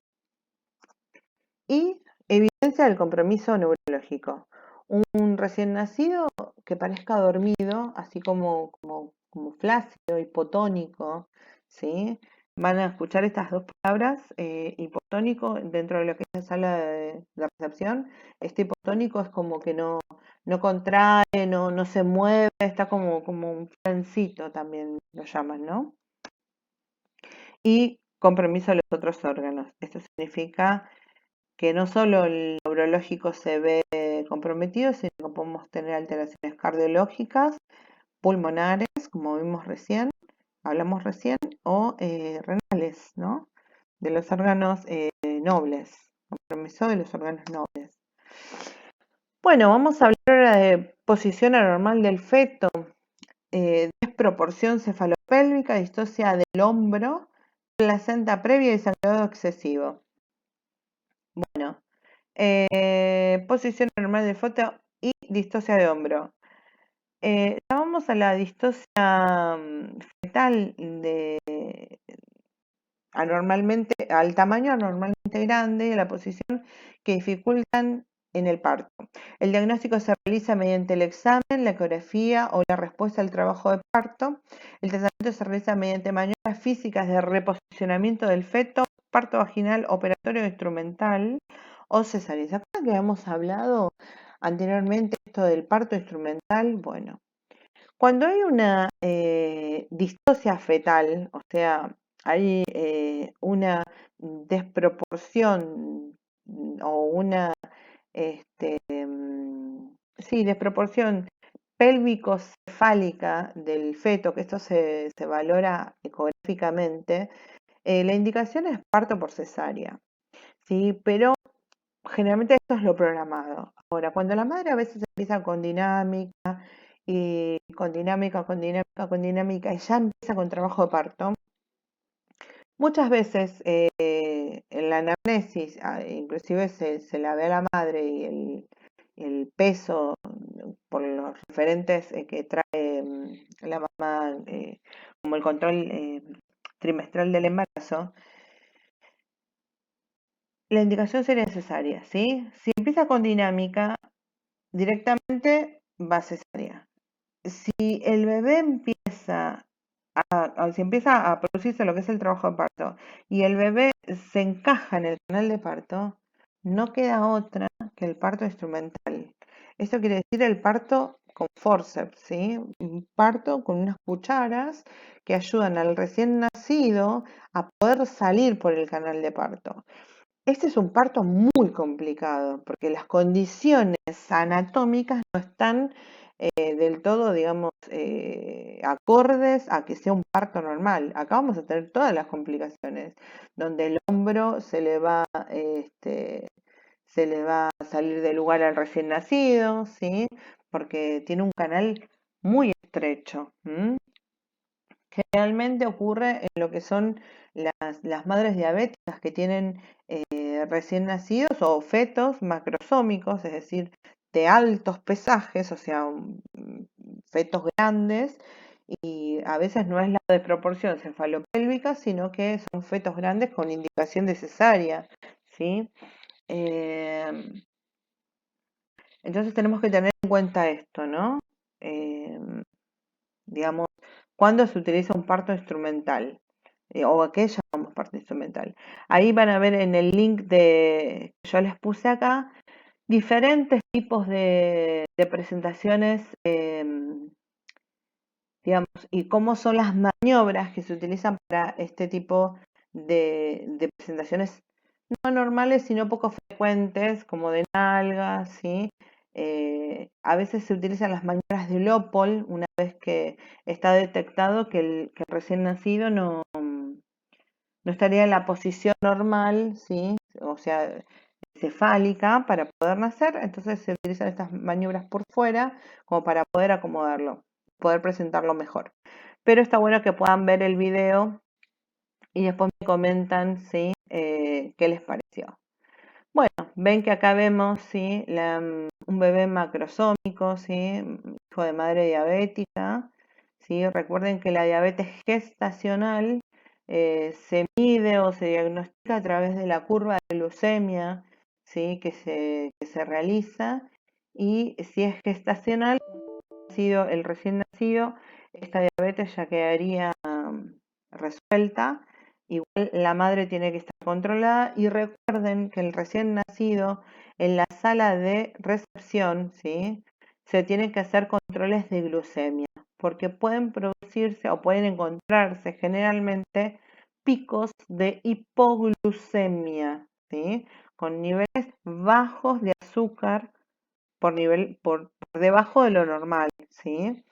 Y evidencia del compromiso neurológico. Un recién nacido que parezca dormido, así como flácido, hipotónico, ¿sí? Van a escuchar estas dos palabras, hipotónico, dentro de lo que es la sala de recepción. Este hipotónico es como que no contrae, no se mueve, está como un frencito también lo llaman, ¿no? Y compromiso de los otros órganos. Esto significa que no solo el neurológico se ve comprometido, sino que podemos tener alteraciones cardiológicas, pulmonares, como hablamos recién, o renales, ¿no? De los órganos nobles, compromiso de los órganos nobles. Bueno, vamos a hablar ahora de posición anormal del feto, desproporción cefalopélvica, distocia del hombro, placenta previa y sangrado excesivo. Bueno, posición anormal del feto y distocia de hombro. Vamos a la distocia fetal al tamaño anormalmente grande y a la posición que dificultan en el parto. El diagnóstico se realiza mediante el examen, la ecografía o la respuesta al trabajo de parto. El tratamiento se realiza mediante maniobras físicas de reposicionamiento del feto, parto vaginal, operatorio instrumental o cesárea. ¿Se acuerdan que habíamos hablado anteriormente esto del parto instrumental? Bueno, cuando hay una distocia fetal, o sea, hay una desproporción o una, sí, desproporción pélvico-cefálica del feto, que esto se valora ecográficamente, la indicación es parto por cesárea, ¿sí? Pero generalmente esto es lo programado. Ahora, cuando la madre a veces empieza con dinámica, y con dinámica, y ya empieza con trabajo de parto, muchas veces en la anamnesis, inclusive se la ve a la madre y el peso por los referentes que trae la mamá, como el control trimestral del embarazo, la indicación sería necesaria, ¿sí? Si empieza con dinámica, directamente va a cesárea. Si el bebé si empieza a producirse lo que es el trabajo de parto y el bebé se encaja en el canal de parto, no queda otra que el parto instrumental. Esto quiere decir el parto con forceps, ¿sí? Un parto con unas cucharas que ayudan al recién nacido a poder salir por el canal de parto. Este es un parto muy complicado porque las condiciones anatómicas no están del todo, digamos, acordes a que sea un parto normal. Acá vamos a tener todas las complicaciones, donde el hombro se le va a salir del lugar al recién nacido, ¿sí? Porque tiene un canal muy estrecho. Generalmente ocurre en lo que son las madres diabéticas que tienen recién nacidos o fetos macrosómicos, es decir, de altos pesajes, o sea, fetos grandes, y a veces no es la desproporción cefalopélvica, sino que son fetos grandes con indicación de cesárea, ¿sí? Eh, entonces tenemos que tener en cuenta esto, ¿no? Eh, digamos, cuando se utiliza un parto instrumental, o a qué llamamos parto instrumental. Ahí van a ver en el link que yo les puse acá diferentes tipos de presentaciones, digamos, y cómo son las maniobras que se utilizan para este tipo de presentaciones no normales, sino poco frecuentes, como de nalgas, ¿sí? A veces se utilizan las maniobras de Lopol una vez que está detectado que el recién nacido no estaría en la posición normal, ¿sí? O sea, cefálica para poder nacer, entonces se utilizan estas maniobras por fuera como para poder acomodarlo, poder presentarlo mejor. Pero está bueno que puedan ver el video y después me comentan, ¿sí? Qué les pareció. Bueno, ven que acá vemos, ¿sí? Un bebé macrosómico, ¿sí? Hijo de madre diabética, ¿sí? Recuerden que la diabetes gestacional se mide o se diagnostica a través de la curva de glucemia, ¿sí? que se realiza, y si es gestacional, el recién nacido, esta diabetes ya quedaría resuelta. Igual la madre tiene que estar controlada, y recuerden que el recién nacido en la sala de recepción, ¿sí? Se tienen que hacer controles de glucemia, porque pueden producirse o pueden encontrarse generalmente picos de hipoglucemia, ¿sí? Con niveles bajos de azúcar por debajo de lo normal, ¿sí?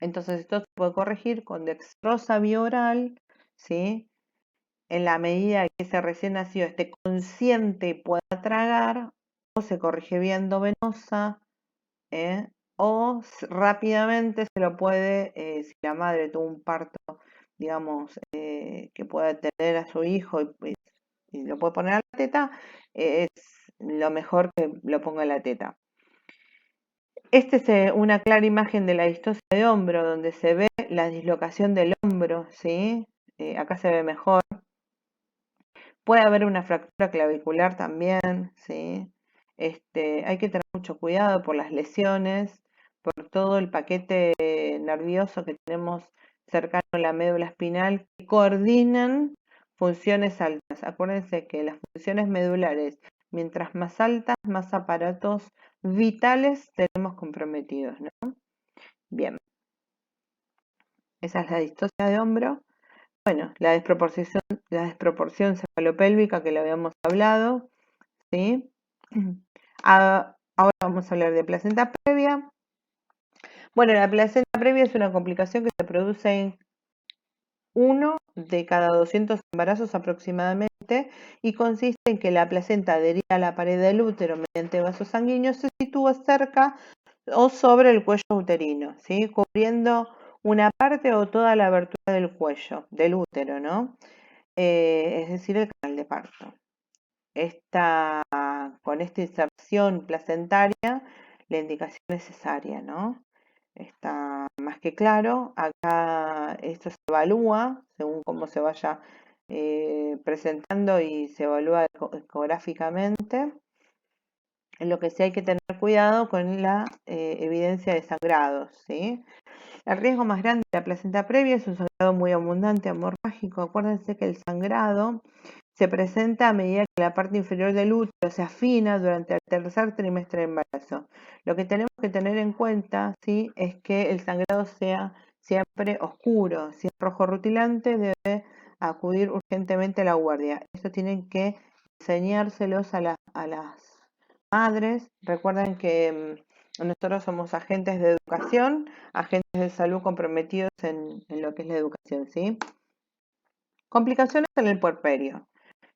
Entonces esto se puede corregir con dextrosa bioral, ¿sí? En la medida que ese recién nacido esté consciente y pueda tragar, o se corrige vía endovenosa, o rápidamente se lo puede, si la madre tuvo un parto, digamos, que pueda tener a su hijo y lo puede poner a la teta, es lo mejor que lo ponga en la teta. Esta es una clara imagen de la distosia de hombro, donde se ve la dislocación del hombro, ¿sí? Acá se ve mejor. Puede haber una fractura clavicular también, ¿sí? Hay que tener mucho cuidado por las lesiones, por todo el paquete nervioso que tenemos cercano a la médula espinal, que coordinan funciones altas. Acuérdense que las funciones medulares, mientras más altas, más aparatos vitales tenemos comprometidos, ¿no? Bien, esa es la distosia de hombro. Bueno, la desproporción cefalopélvica que le habíamos hablado, ¿sí? Ahora vamos a hablar de placenta previa. Bueno, la placenta previa es una complicación que se produce en uno de cada 200 embarazos aproximadamente y consiste en que la placenta adherida a la pared del útero mediante vasos sanguíneos se sitúa cerca o sobre el cuello uterino, ¿sí? Cubriendo una parte o toda la abertura del cuello, del útero, ¿no? Es decir, el canal de parto. Con esta inserción placentaria, la indicación necesaria, ¿no? Está más que claro. Acá esto se evalúa según cómo se vaya presentando y se evalúa ecográficamente. Lo que sí hay que tener cuidado con la evidencia de sangrados, ¿sí? El riesgo más grande de la placenta previa es un sangrado muy abundante, hemorrágico. Acuérdense que el sangrado se presenta a medida que la parte inferior del útero se afina durante el tercer trimestre de embarazo. Lo que tenemos que tener en cuenta, ¿sí?, es que el sangrado sea siempre oscuro. Si es rojo rutilante, debe acudir urgentemente a la guardia. Esto tienen que enseñárselos a las madres. Recuerden que nosotros somos agentes de educación, agentes de salud comprometidos en lo que es la educación, ¿sí? Complicaciones en el puerperio.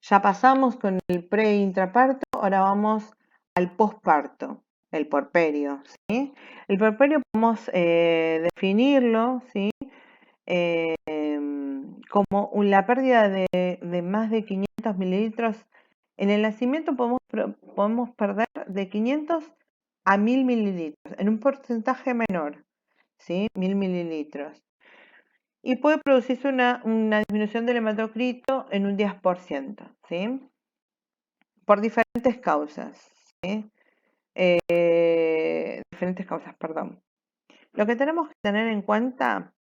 Ya pasamos con el pre e intraparto, ahora vamos al posparto, el puerperio, ¿sí? El puerperio podemos definirlo, ¿sí?, como la pérdida de más de 500 mililitros. En el nacimiento podemos perder de 500 a 1000 mililitros, en un porcentaje menor, ¿sí? 1000 mililitros. Y puede producirse una disminución del hematocrito en un 10%, ¿sí? Por diferentes causas, ¿sí? Diferentes causas, perdón. Lo que tenemos que tener en cuenta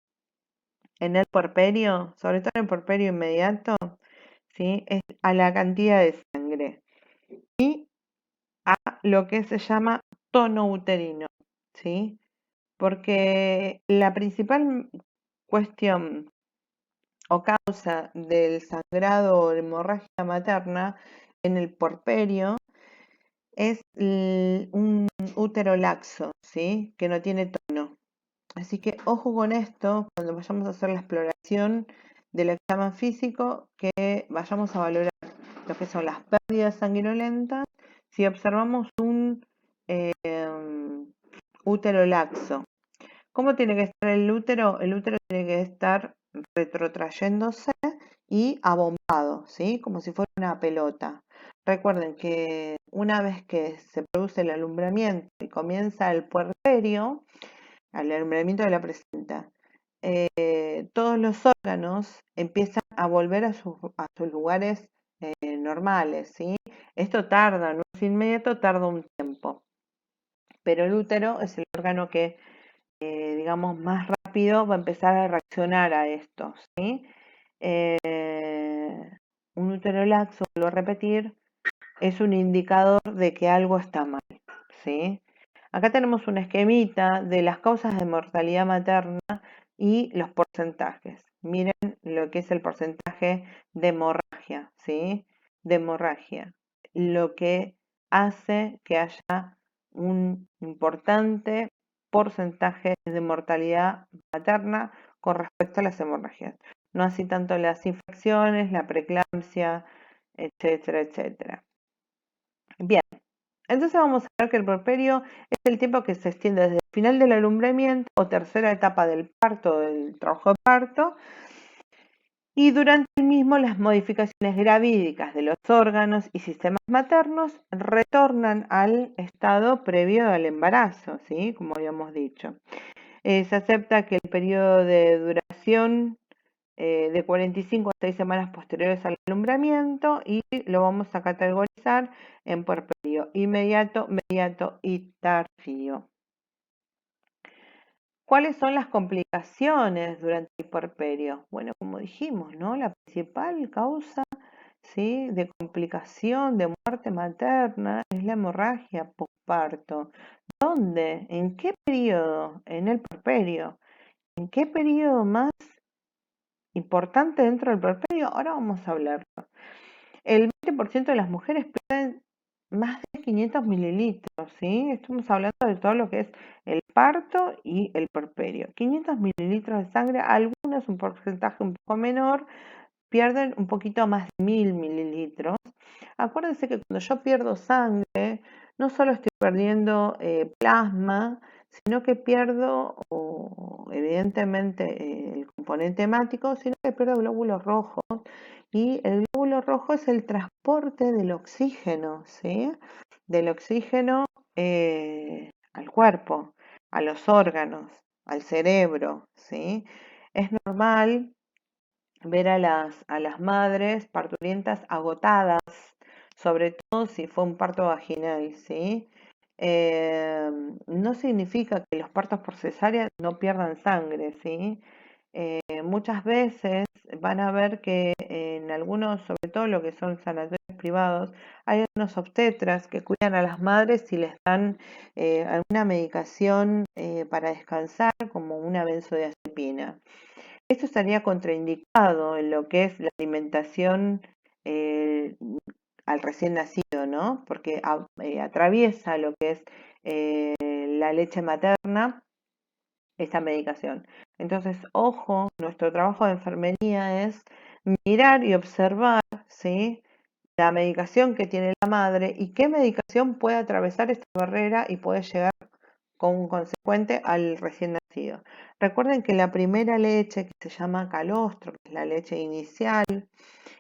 en el puerperio, sobre todo en el puerperio inmediato, ¿sí?, es a la cantidad de sangre y a lo que se llama tono uterino, ¿sí? Porque la principal cuestión o causa del sangrado o hemorragia materna en el puerperio es un útero laxo, ¿sí?, que no tiene tono. Así que ojo con esto cuando vayamos a hacer la exploración del examen físico, que vayamos a valorar lo que son las pérdidas sanguinolentas si observamos un útero laxo. ¿Cómo tiene que estar el útero? El útero tiene que estar retrotrayéndose y abombado, ¿sí?, como si fuera una pelota. Recuerden que una vez que se produce el alumbramiento y comienza el puerperio, al alumbramiento de la placenta, todos los órganos empiezan a volver a sus lugares normales, ¿sí? Esto tarda, no es inmediato, tarda un tiempo. Pero el útero es el órgano que, digamos, más rápido va a empezar a reaccionar a esto, ¿sí? Un útero laxo, vuelvo a repetir, es un indicador de que algo está mal, ¿sí? Acá tenemos una esquemita de las causas de mortalidad materna y los porcentajes. Miren lo que es el porcentaje de hemorragia, ¿sí? De hemorragia. Lo que hace que haya un importante porcentaje de mortalidad materna con respecto a las hemorragias. No así tanto las infecciones, la preeclampsia, etcétera, etcétera. Bien, entonces vamos a ver que el puerperio es el tiempo que se extiende desde el final del alumbramiento o tercera etapa del parto, del trabajo de parto, y durante el mismo las modificaciones gravídicas de los órganos y sistemas maternos retornan al estado previo al embarazo, ¿sí?, como habíamos dicho. Se acepta que el periodo de duración de 45 a 6 semanas posteriores al alumbramiento, y lo vamos a categorizar en puerperio inmediato, mediato y tardío. ¿Cuáles son las complicaciones durante el puerperio? Bueno, como dijimos, ¿no?, la principal causa, ¿sí?, de complicación, de muerte materna, es la hemorragia posparto. ¿Dónde? ¿En qué periodo? En el puerperio. ¿En qué periodo más importante dentro del puerperio? Ahora vamos a hablarlo. El 20% de las mujeres pierden más de 500 mililitros, ¿sí? Estamos hablando de todo lo que es el parto y el puerperio. 500 mililitros de sangre, algunos un porcentaje un poco menor, pierden un poquito más de 1000 mililitros. Acuérdense que cuando yo pierdo sangre, no solo estoy perdiendo plasma, sino que pierdo, evidentemente, el componente hemático, sino que pierdo glóbulos rojos. Y el glóbulo rojo es el transporte del oxígeno, ¿sí? Del oxígeno al cuerpo, a los órganos, al cerebro, ¿sí? Es normal ver a las madres parturientas agotadas, sobre todo si fue un parto vaginal, ¿sí? No significa que los partos por cesárea no pierdan sangre, ¿sí? Muchas veces van a ver que en algunos, sobre todo lo que son sanatorios privados, hay algunos obstetras que cuidan a las madres y les dan alguna medicación para descansar, como una benzodiazepina. Esto estaría contraindicado en lo que es la alimentación eh, al recién nacido, ¿no? Porque atraviesa lo que es la leche materna, esta medicación. Entonces, ojo, nuestro trabajo de enfermería es mirar y observar, ¿sí? La medicación que tiene la madre y qué medicación puede atravesar esta barrera y puede llegar con consecuente al recién nacido. Recuerden que la primera leche, que se llama calostro, que es la leche inicial,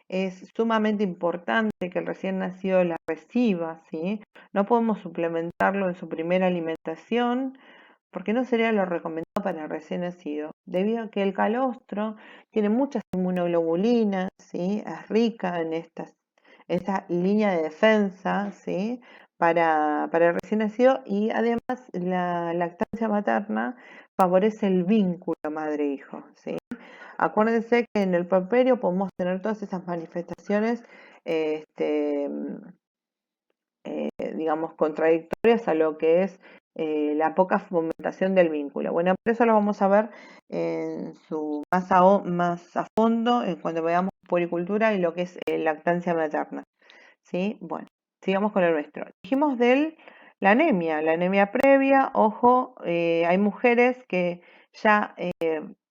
es sumamente importante que el recién nacido la reciba, ¿sí? No podemos suplementarlo en su primera alimentación porque no sería lo recomendado para el recién nacido, debido a que el calostro tiene muchas inmunoglobulinas, ¿sí? Es rica en esta línea de defensa, ¿sí? Para el recién nacido, y además la lactancia materna favorece el vínculo madre-hijo, ¿sí? Acuérdense que en el puerperio podemos tener todas esas manifestaciones, este, digamos, contradictorias a lo que es la poca fomentación del vínculo. Bueno, por eso lo vamos a ver en su más a fondo cuando veamos puericultura y lo que es lactancia materna. ¿Sí? Bueno, sigamos con el nuestro. Dijimos la anemia previa, ojo, hay mujeres que ya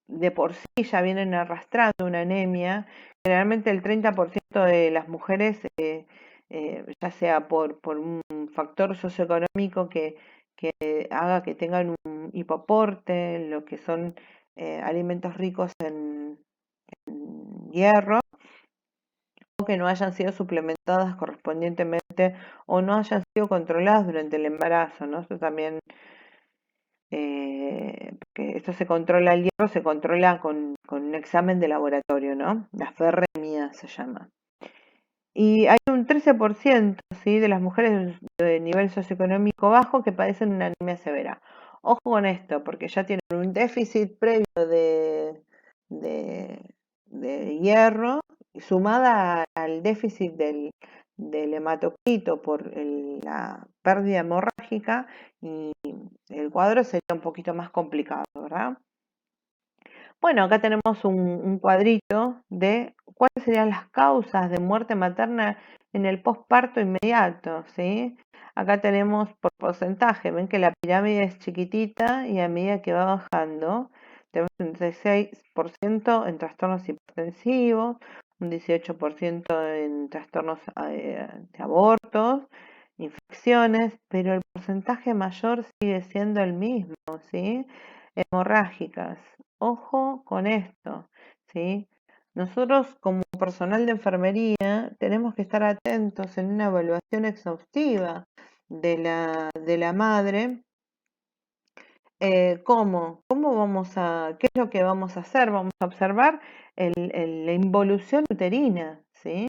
de por sí ya vienen arrastrando una anemia. Generalmente el 30% de las mujeres, ya sea por un factor socioeconómico que haga que tengan un hipoporte, lo que son alimentos ricos en hierro, que no hayan sido suplementadas correspondientemente o no hayan sido controladas durante el embarazo, ¿no? Esto también, porque esto se controla, el hierro se controla con un examen de laboratorio, ¿no? La ferremia se llama. Y hay un 13%, ¿sí? De las mujeres de nivel socioeconómico bajo que padecen una anemia severa. Ojo con esto, porque ya tienen un déficit previo de, de hierro, sumada al déficit del hematocrito por la pérdida hemorrágica, y el cuadro sería un poquito más complicado, ¿verdad? Bueno, acá tenemos un cuadrito de cuáles serían las causas de muerte materna en el posparto inmediato, ¿sí? Acá tenemos por porcentaje, ven que la pirámide es chiquitita y a medida que va bajando, tenemos un 16% en trastornos hipertensivos, un 18% en trastornos de abortos, infecciones, pero el porcentaje mayor sigue siendo el mismo, ¿sí? Hemorrágicas. Ojo con esto, ¿sí? Nosotros como personal de enfermería tenemos que estar atentos en una evaluación exhaustiva de la madre. ¿Cómo vamos qué es lo que vamos a hacer? Vamos a observar la involución uterina, ¿sí?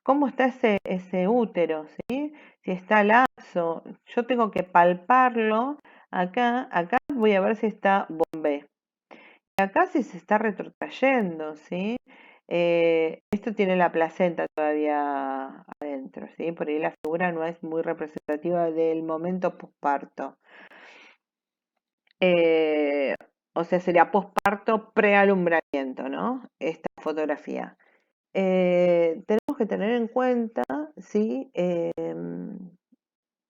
¿Cómo está ese útero, ¿sí? Si está laxo, yo tengo que palparlo. Acá voy a ver si está bombé. Acá sí se está retrotrayendo, ¿sí? Esto tiene la placenta todavía adentro, ¿sí? Por ahí la figura no es muy representativa del momento posparto. Eh, o sea, sería posparto prealumbramiento, ¿no? Esta fotografía. Tenemos que tener en cuenta, ¿sí?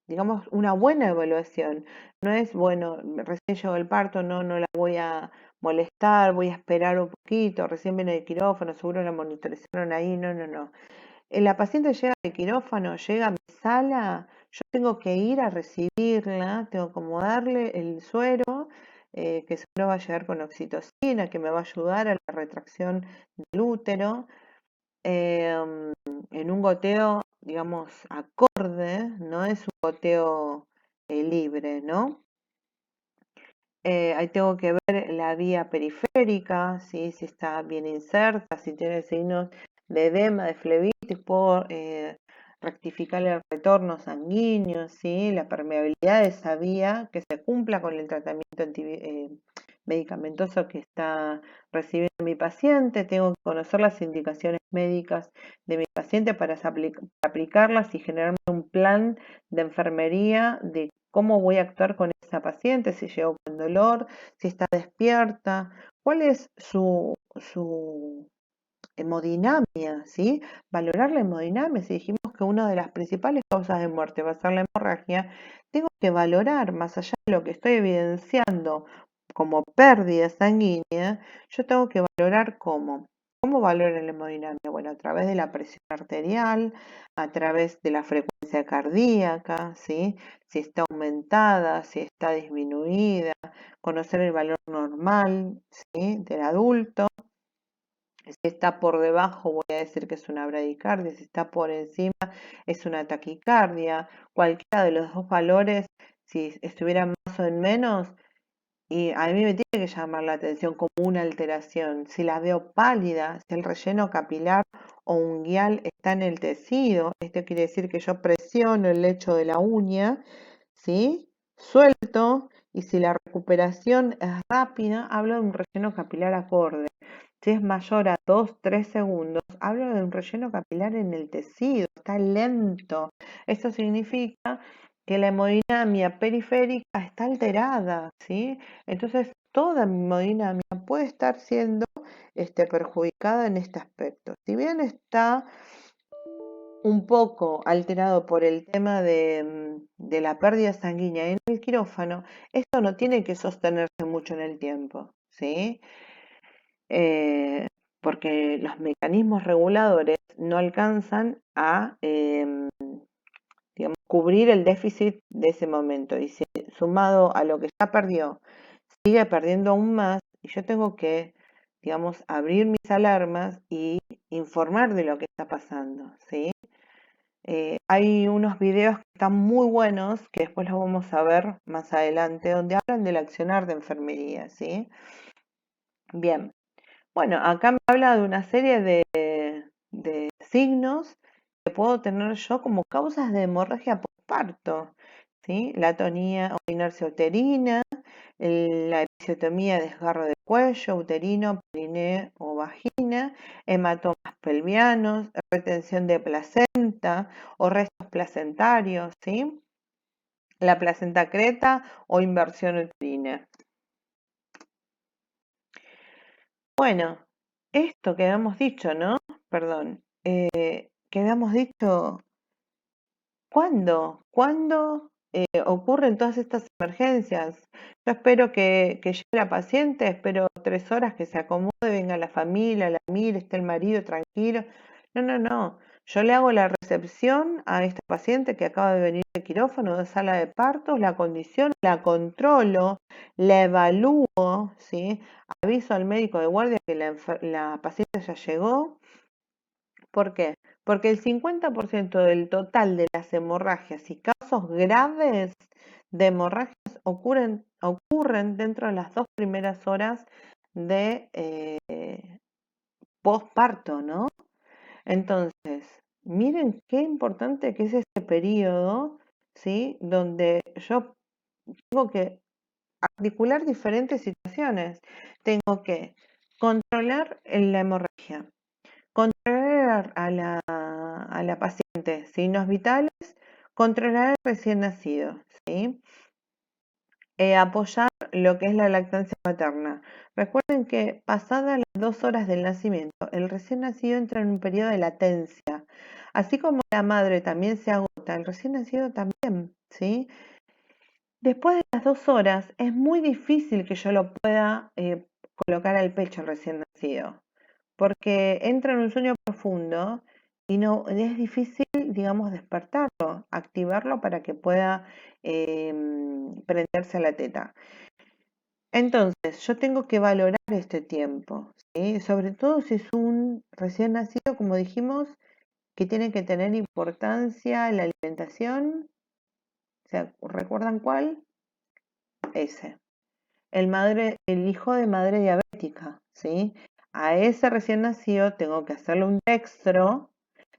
digamos, una buena evaluación. No es, bueno, recién llegó el parto, no la voy a molestar, voy a esperar un poquito, recién viene el quirófano, seguro la monitorizaron ahí, no. La paciente llega al quirófano, llega a mi sala, yo tengo que ir a recibirla, tengo que darle el suero, que seguro va a llegar con oxitocina, que me va a ayudar a la retracción del útero, em, en un goteo, digamos, acorde, no es un goteo libre, ¿no? Ahí tengo que ver la vía periférica, ¿sí? Si está bien inserta, si tiene signos de edema, de flebitis, puedo rectificar el retorno sanguíneo, ¿sí? La permeabilidad de esa vía, que se cumpla con el tratamiento medicamentoso que está recibiendo mi paciente. Tengo que conocer las indicaciones médicas de mi paciente para aplicarlas y generarme un plan de enfermería de cómo voy a actuar con esa paciente, si llegó con dolor, si está despierta, cuál es su hemodinamia, ¿sí? Valorar la hemodinamia. Si dijimos que una de las principales causas de muerte va a ser la hemorragia, tengo que valorar, más allá de lo que estoy evidenciando como pérdida sanguínea, yo tengo que valorar cómo valora la hemodinamia. Bueno, a través de la presión arterial, a través de la frecuencia cardíaca, ¿sí? Si está aumentada, si está disminuida, conocer el valor normal, ¿sí? Del adulto. Si está por debajo, voy a decir que es una bradicardia. Si está por encima, es una taquicardia. Cualquiera de los dos valores, si estuvieran más o en menos, y a mí me tiene que llamar la atención como una alteración. Si la veo pálida, si el relleno capilar o unguial está en el tejido, esto quiere decir que yo presiono el lecho de la uña, ¿sí? Suelto, y si la recuperación es rápida, hablo de un relleno capilar acorde. Si es mayor a 2-3 segundos, hablo de un relleno capilar en el tejido, está lento. Esto significa que la hemodinamia periférica está alterada, ¿sí? Entonces, toda mi hemodinamia puede estar siendo perjudicada en este aspecto. Si bien está un poco alterado por el tema de la pérdida sanguínea en el quirófano, esto no tiene que sostenerse mucho en el tiempo, ¿sí? Porque los mecanismos reguladores no alcanzan a, digamos, cubrir el déficit de ese momento. Y si sumado a lo que ya perdió, sigue perdiendo aún más, y yo tengo que, digamos, abrir mis alarmas y informar de lo que está pasando, ¿sí? Hay unos videos que están muy buenos, que después los vamos a ver más adelante, donde hablan del accionar de enfermería, ¿sí? Bien. Bueno, acá me habla de una serie de signos que puedo tener yo como causas de hemorragia postparto, ¿sí? La atonía o inercia uterina, la episiotomía, desgarro de cuello, uterino, perineo o vagina, hematomas pelvianos, retención de placenta o restos placentarios, ¿sí? La placenta creta o inversión uterina. Bueno, esto que habíamos dicho, ¿no? Perdón, que habíamos dicho, ¿cuándo ocurren todas estas emergencias? Yo espero que llegue la paciente, espero 3 horas que se acomode, venga la familia, la mire, esté el marido tranquilo. No. Yo le hago la recepción a esta paciente que acaba de venir de quirófano, de sala de partos, la condición, la controlo, la evalúo, ¿sí? Aviso al médico de guardia que la paciente ya llegó. ¿Por qué? Porque el 50% del total de las hemorragias y casos graves de hemorragias ocurren dentro de las 2 primeras horas de posparto, ¿no? Entonces, miren qué importante que es este periodo, ¿sí? Donde yo tengo que articular diferentes situaciones. Tengo que controlar la hemorragia, controlar a la paciente signos vitales, controlar al recién nacido, ¿sí? Apoyar lo que es la lactancia materna. Recuerden que pasadas las 2 horas del nacimiento, el recién nacido entra en un periodo de latencia. Así como la madre también se agota gota, el recién nacido también, ¿sí? Después de las 2 horas es muy difícil que yo lo pueda colocar al pecho al recién nacido, porque entra en un sueño profundo y no es difícil, digamos, despertarlo, activarlo para que pueda prenderse a la teta. Entonces, yo tengo que valorar este tiempo, ¿sí? Sobre todo si es un recién nacido, como dijimos, que tiene que tener importancia la alimentación. O sea, ¿recuerdan cuál? Ese. El hijo de madre diabética, ¿sí? A ese recién nacido tengo que hacerle un dextro,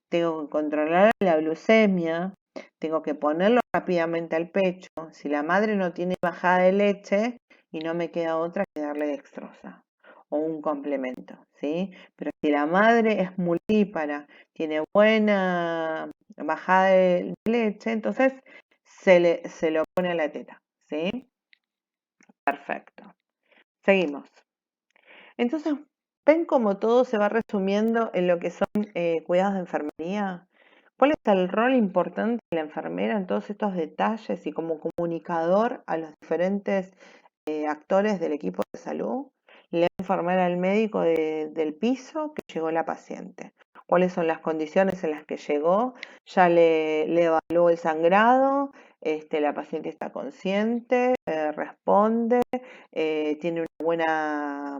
tengo que controlar la glucemia, tengo que ponerlo rápidamente al pecho. Si la madre no tiene bajada de leche y no me queda otra que darle dextrosa o un complemento, ¿sí? Pero si la madre es multípara, tiene buena bajada de leche, entonces se lo pone a la teta, ¿sí? Perfecto. Seguimos. Entonces, ¿ven cómo todo se va resumiendo en lo que son cuidados de enfermería? ¿Cuál es el rol importante de la enfermera en todos estos detalles y como comunicador a los diferentes actores del equipo de salud? Le va a informar al médico del piso que llegó la paciente. ¿Cuáles son las condiciones en las que llegó? Ya le evaluó el sangrado, la paciente está consciente, responde, tiene una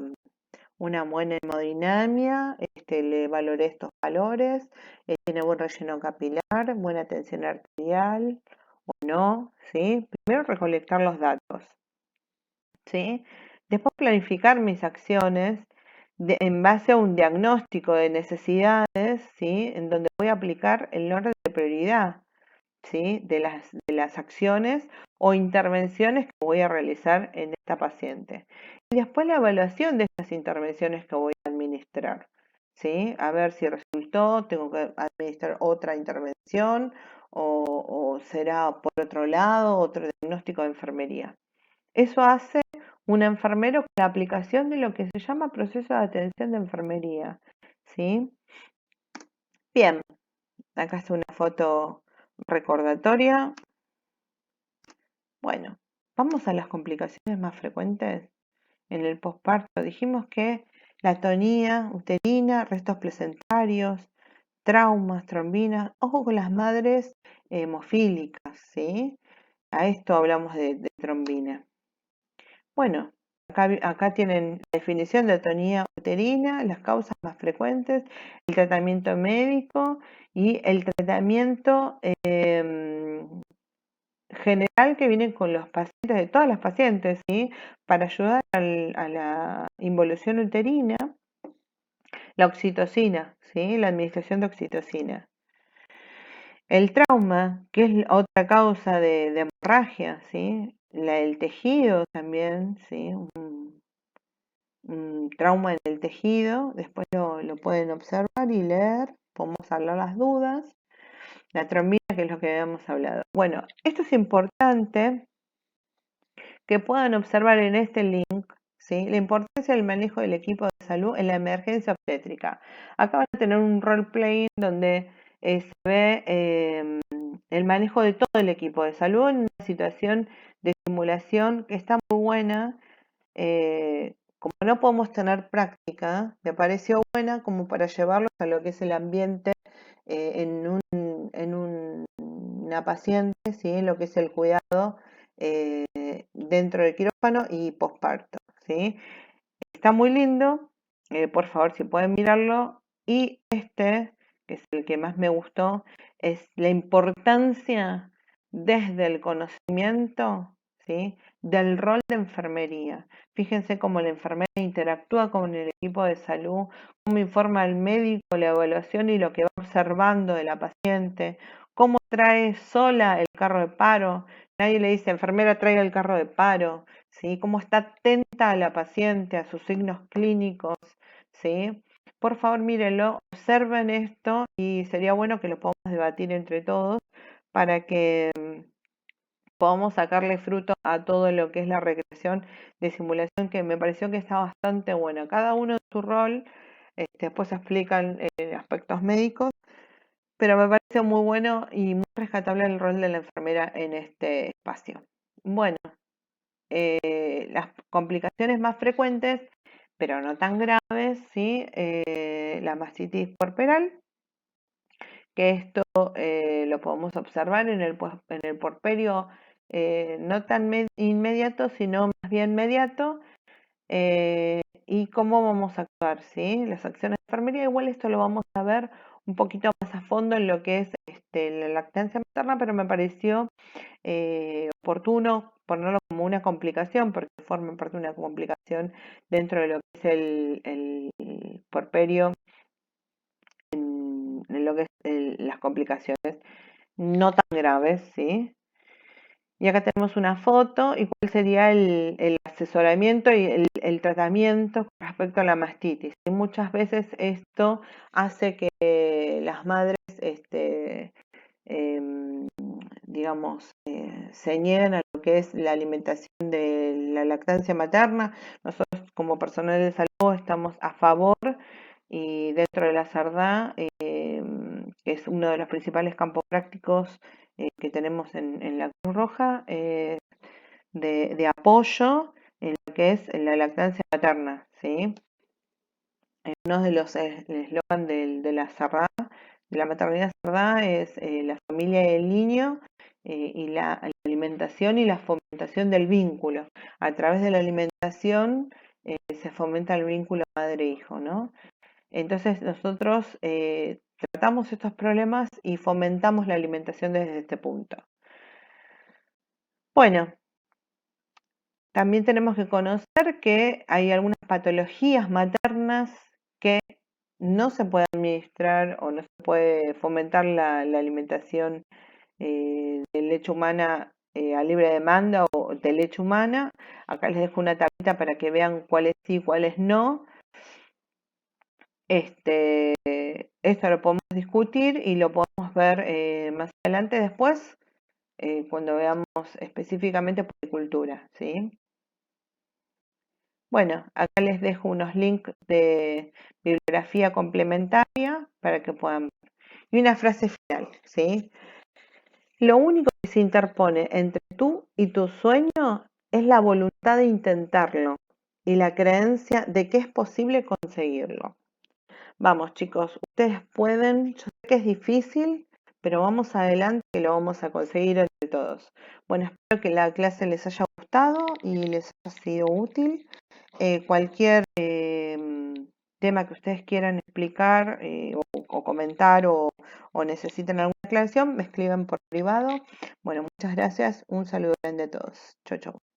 buena hemodinamia, le valoré estos valores, tiene buen relleno capilar, buena tensión arterial o no, ¿sí? Primero recolectar los datos, ¿sí? Después planificar mis acciones en base a un diagnóstico de necesidades, ¿sí? En donde voy a aplicar el orden de prioridad, ¿sí? De las acciones o intervenciones que voy a realizar en esta paciente. Y después la evaluación de estas intervenciones que voy a administrar, ¿sí? A ver si resultó, tengo que administrar otra intervención o será por otro lado otro diagnóstico de enfermería. Eso hace un enfermero con la aplicación de lo que se llama proceso de atención de enfermería, ¿sí? Bien, acá está una foto recordatoria. Bueno, vamos a las complicaciones más frecuentes en el posparto. Dijimos que la atonía uterina, restos placentarios, traumas, trombinas. Ojo con las madres hemofílicas, ¿sí? A esto hablamos de trombina. Bueno, acá tienen la definición de atonía uterina, las causas más frecuentes, el tratamiento médico y el tratamiento general que viene con los pacientes, de todas las pacientes, ¿sí? Para ayudar a la involución uterina, la oxitocina, ¿sí? La administración de oxitocina. El trauma, que es otra causa de hemorragia, ¿sí? El tejido también, ¿sí? Un trauma en el tejido, después lo pueden observar y leer, podemos hablar las dudas. La trombina, que es lo que habíamos hablado. Bueno, esto es importante que puedan observar en este link, ¿sí? La importancia del manejo del equipo de salud en la emergencia obstétrica. Acá van a tener un roleplay donde se ve el manejo de todo el equipo de salud en una situación de simulación que está muy buena. Como no podemos tener práctica, me pareció buena como para llevarlos a lo que es el ambiente en una paciente, ¿sí? Lo que es el cuidado eh, dentro del quirófano y posparto, ¿sí? Está muy lindo, por favor si pueden mirarlo. Y que es el que más me gustó, es la importancia desde el conocimiento, ¿sí? Del rol de enfermería. Fíjense cómo la enfermera interactúa con el equipo de salud, cómo informa al médico la evaluación y lo que va observando de la paciente, cómo trae sola el carro de paro. Nadie le dice, enfermera, traiga el carro de paro, ¿sí? Cómo está atenta a la paciente, a sus signos clínicos, ¿sí? Por favor, mírenlo, observen esto y sería bueno que lo podamos debatir entre todos para que podamos sacarle fruto a todo lo que es la recreación de simulación, que me pareció que está bastante bueno. Cada uno en su rol, después explican aspectos médicos, pero me pareció muy bueno y muy rescatable el rol de la enfermera en este espacio. Bueno, las complicaciones más frecuentes, pero no tan graves, ¿sí? La mastitis puerperal, que esto lo podemos observar en en el puerperio no tan inmediato, sino más bien mediato. ¿Y cómo vamos a actuar? ¿Sí? Las acciones de enfermería, igual esto lo vamos a ver un poquito más a fondo en lo que es la lactancia materna, pero me pareció oportuno ponerlo como una complicación, porque forma parte de una complicación dentro de lo que es el puerperio, en lo que es las complicaciones no tan graves, ¿sí? Y acá tenemos una foto y cuál sería el asesoramiento y el tratamiento con respecto a la mastitis. Y muchas veces esto hace que las madres, em, digamos, se nieguen a lo que es la alimentación de la lactancia materna. Nosotros como personal de salud estamos a favor y dentro de la SARDA, que es uno de los principales campos prácticos que tenemos en la Cruz Roja, de apoyo en lo que es la lactancia materna, ¿sí? Uno de los eslogan de la SARDA, de la maternidad SARDA, es la familia y el niño, y la alimentación y la fomentación del vínculo. A través de la alimentación se fomenta el vínculo madre-hijo, ¿no? Entonces nosotros tratamos estos problemas y fomentamos la alimentación desde este punto. Bueno, también tenemos que conocer que hay algunas patologías maternas que no se puede administrar o no se puede fomentar la alimentación de leche humana a libre demanda o de leche humana. Acá les dejo una tablita para que vean cuáles sí y cuáles no. Esto lo podemos discutir y lo podemos ver más adelante después, cuando veamos específicamente policultura, ¿sí? Bueno, acá les dejo unos links de bibliografía complementaria para que puedan ver. Y una frase final, ¿sí? Lo único que se interpone entre tú y tu sueño es la voluntad de intentarlo y la creencia de que es posible conseguirlo. Vamos, chicos, ustedes pueden. Yo sé que es difícil, pero vamos adelante que lo vamos a conseguir entre todos. Bueno, espero que la clase les haya gustado y les haya sido útil. Cualquier tema que ustedes quieran explicar o comentar o necesiten alguna aclaración, me escriben por privado. Bueno, muchas gracias. Un saludo grande a todos. Chau, chau.